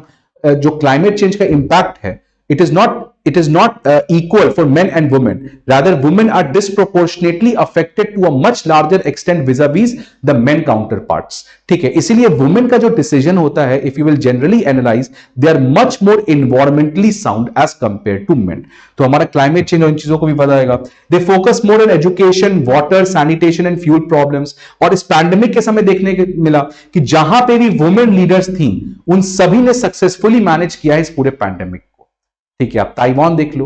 जो क्लाइमेट चेंज का इंपैक्ट है, it is not equal for men and women. Rather, women are disproportionately affected to a much larger extent vis-a-vis the men counterparts. ठीक है, इसीलिए women का जो decision होता है, if you will generally analyze, they are much more environmentally sound as compared to men. तो हमारा climate change और इन चीजों को भी बताएगा. They focus more on education, water, sanitation and fuel problems. और इस पैंडेमिक के समय देखने को मिला कि जहां पे भी women leaders थी, उन सभी ने सक्सेसफुली मैनेज किया है इस पूरे पैंडेमिक. ठीक है, आप ताइवान देख लो,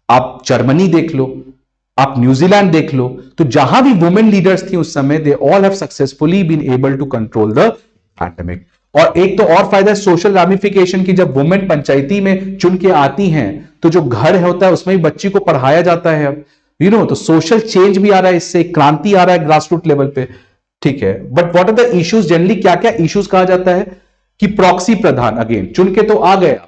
आप जर्मनी देख लो, आप न्यूजीलैंड देख लो, तो जहां भी वुमेन लीडर्स थी उस समय, they all have successfully been able to control the pandemic. और एक तो और फायदा है सोशल रैमिफिकेशन की. जब वुमेन पंचायती में चुन के आती हैं तो जो घर होता है उसमें भी बच्ची को पढ़ाया जाता है. अब तो सोशल चेंज भी आ रहा है, इससे क्रांति आ रहा है ग्रास रूट लेवल पे. ठीक है, but what are the issues? Generally क्या क्या इश्यूज कहा जाता है कि प्रॉक्सी प्रधान, अगेन चुन के तो आ गया,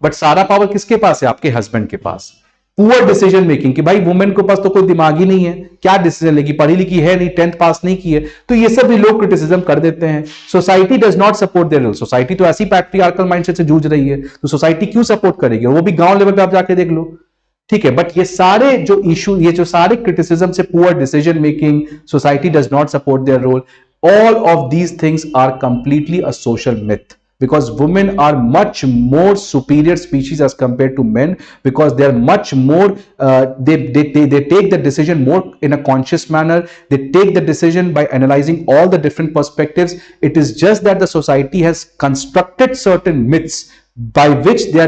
बट सारा पावर किसके पास है? आपके हस्बैंड के पास. पुअर डिसीजन मेकिंग, कि भाई वुमेन के पास तो कोई दिमाग ही नहीं है, क्या डिसीजन लेगी, पढ़ी लिखी है नहीं, 10th पास नहीं की है. तो ये सब भी लोग क्रिटिसिज्म कर देते हैं. Society does not support their role. Society तो ऐसी पैट्रियार्कल माइंडसेट से जूझ रही है, तो सोसाइटी क्यों सपोर्ट करेगी? और वो भी गांव लेवल पे आप जाके देख लो. ठीक है, बट ये सारे जो इशू, ये जो सारे क्रिटिसिज्म से, poor decision making, society does not support their role, all of these things are completely a social myth because women are much more superior species as compared to men, because they are much more they take the decision more in a conscious manner. They take the decision by analyzing all the different perspectives. It is just that the society has constructed certain myths by which they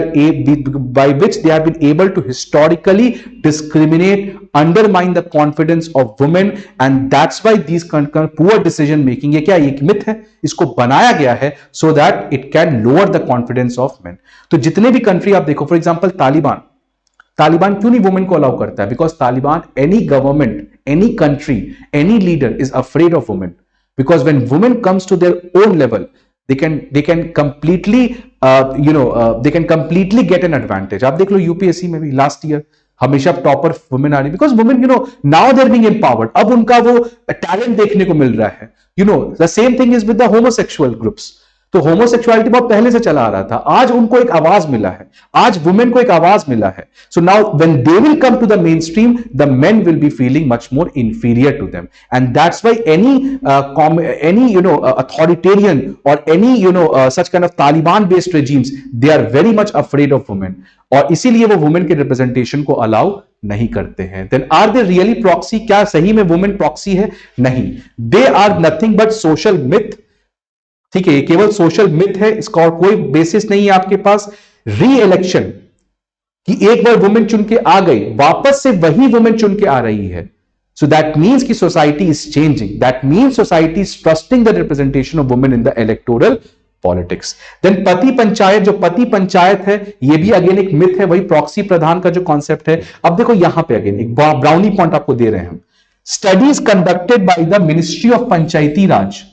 have been able to historically discriminate, undermine the confidence of women, and that's why these poor decision making, ये क्या एक myth है, इसको बनाया गया है so that it can lower the confidence of men. तो जितने भी कंट्री आप देखो, फॉर एग्जांपल तालिबान क्यों नहीं वुमेन को अलाउ करता है? Because Taliban, any government, any country, any leader is afraid of women, because when women comes to their own level, they can completely they can completely get an advantage. आप देख लो UPSC में भी last year हमेशा topper women आ रही, because women now they are being empowered. अब उनका वो टैलेंट देखने को मिल रहा है. The same thing is with the homosexual groups. तो होमोसेक्सुअलिटी बहुत पहले से चला आ रहा था, आज उनको एक आवाज मिला है, आज वुमेन को एक आवाज मिला है. So now when they will come to the main stream, the men will be feeling much more inferior to them, and that's why any authoritarian or any such kind of Taliban based regimes, they are very much afraid of women, और इसीलिए वो women के representation को allow नहीं करते हैं. Then are they really proxy? क्या सही में वुमेन प्रॉक्सी है? नहीं, they are nothing but social myth. ठीक है, ये केवल सोशल मिथ है, इसका और कोई बेसिस नहीं है आपके पास. री इलेक्शन कि एक बार वुमेन चुन के आ गई, वापस से वही वुमेन चुन के आ रही है. So that means कि society is changing. That means society is trusting the representation of women in the electoral politics. Then पति पंचायत, जो पति पंचायत है, ये भी अगेन एक मिथ है, वही प्रॉक्सी प्रधान का जो कॉन्सेप्ट है. अब देखो यहां पे अगेन एक ब्राउनी पॉइंट आपको दे रहे हैं हम. Studies conducted by the ministry of panchayati raj,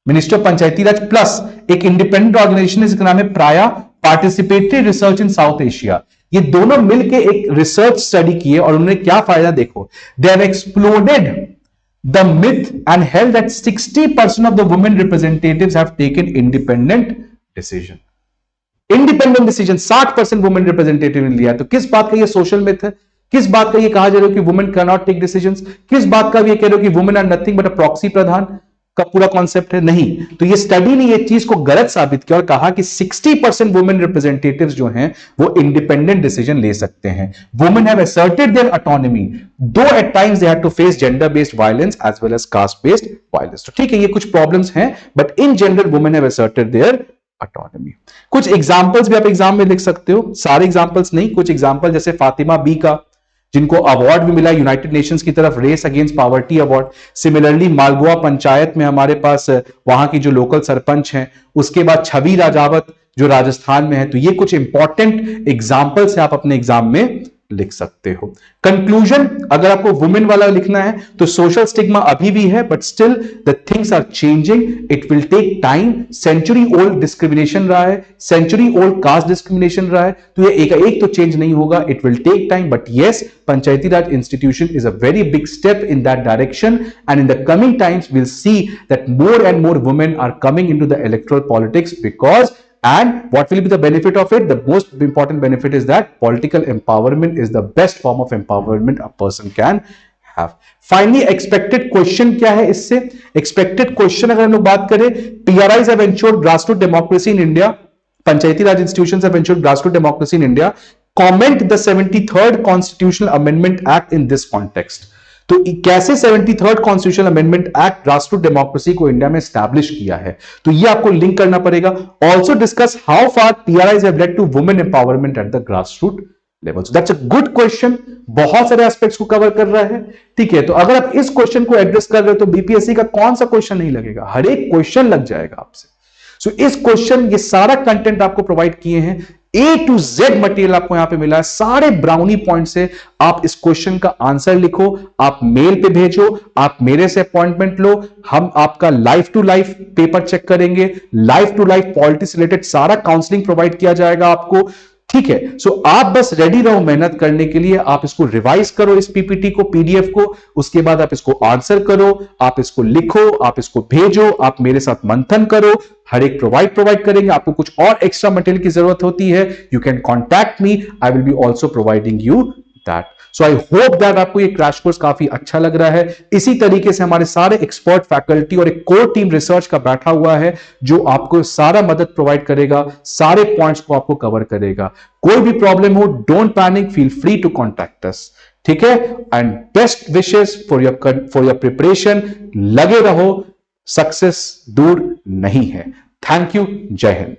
ministry of panchayati raj plus एक इंडिपेंडेंट ऑर्गेनाइजेशन है जिसका नाम है PRIA, participatory research in South Asia. ये दोनों मिलके एक रिसर्च स्टडी किए और उन्होंने क्या फायदा देखो. They have exploded the myth and held that 60% of the women representatives have taken independent decision. Independent decision 60% women representative ने लिया. तो किस बात का ये सोशल मिथ है? किस बात का ये कहा जा रहा है कि women can not take decisions? किस बात का ये कह रहे हो कि women are nothing but a proxy pradhan का पूरा कॉन्सेप्ट है? नहीं. तो ये स्टडी ने ये चीज को गलत साबित किया और कहा कि 60% वुमेन रिप्रेजेंटेटिव्स जो हैं वो इंडिपेंडेंट डिसीजन ले सकते हैं. Women have asserted their autonomy, though at times they had to face gender based violence as well as caste based violence. तो ठीक है, ये कुछ प्रॉब्लम्स हैं, but in general women have asserted their autonomy. कुछ एग्जांपल्स भी आप exam में लिख सकते हो, सारे एग्जांपल्स नहीं, कुछ एग्जांपल जैसे फातिमा बी का, जिनको अवार्ड भी मिला यूनाइटेड नेशंस की तरफ, race against poverty award. Similarly Malgoa panchayat में हमारे पास वहां की जो लोकल सरपंच हैं. उसके बाद छवि राजावत जो राजस्थान में है. तो ये कुछ इंपॉर्टेंट एग्जांपल्स है, आप अपने एग्जाम में लिख सकते हो. कंक्लूजन अगर आपको वुमेन वाला लिखना है तो सोशल स्टिग्मा अभी भी है, but still the things are changing. It will take time. Century old discrimination रहा है, सेंचुरी ओल्ड कास्ट डिस्क्रिमिनेशन रहा है, तो ये एक तो चेंज नहीं होगा. It will take time, but yes, Panchayati Raj institution is a very big step in that direction, and in the coming times we'll see that more and more women are coming into the electoral politics. Because and what will be the benefit of it? The most important benefit is that political empowerment is the best form of empowerment a person can have. Finally, expected question क्या है इससे? Expected question अगर हम लोग बात करें, PRIs have ensured grassroots democracy in India. Panchayati Raj institutions have ensured grassroots democracy in India. Comment the 73rd Constitutional Amendment Act in this context. तो कैसे 73rd constitutional amendment act grassroot democracy को India में establish किया है, तो ये आपको link करना पड़ेगा. Also discuss how far PRIs have led to women empowerment at the grassroots level. So that's a good question. बहुत सारे एस्पेक्ट्स को कवर कर रहा है. ठीक है, तो अगर आप इस क्वेश्चन को एड्रेस कर रहे हो तो बीपीएससी का कौन सा क्वेश्चन नहीं लगेगा? हर एक क्वेश्चन लग जाएगा आपसे. सो इस क्वेश्चन, ये सारा कंटेंट आपको प्रोवाइड किए हैं, A to Z मटेरियल आपको यहां पे मिला है, सारे ब्राउनी पॉइंट से आप इस क्वेश्चन का आंसर लिखो, आप मेल पे भेजो, आप मेरे से अपॉइंटमेंट लो, हम आपका life to life paper check करेंगे, life to life politics related सारा काउंसलिंग प्रोवाइड किया जाएगा आपको. ठीक है, सो आप बस रेडी रहो मेहनत करने के लिए. आप इसको रिवाइज करो, इस पीपीटी को, पीडीएफ को, उसके बाद आप इसको आंसर करो, आप इसको लिखो, आप इसको भेजो, आप मेरे साथ मंथन करो. हर एक प्रोवाइड करेंगे. आपको कुछ और एक्स्ट्रा मटेरियल की जरूरत होती है, you can contact me, I will be also providing you that. So I hope that आपको ये क्रैश कोर्स काफी अच्छा लग रहा है। इसी तरीके से हमारे सारे एक्सपर्ट फैकल्टी और एक कोर टीम रिसर्च का बैठा हुआ है जो आपको सारा मदद प्रोवाइड करेगा, सारे पॉइंट्स को आपको कवर करेगा। कोई भी प्रॉब्लम हो, don't panic, feel free to contact us, ठीक है। And best wishes for your preparation. लगे रहो, सक्सेस दूर नहीं है। थैंक यू, जय हिंद।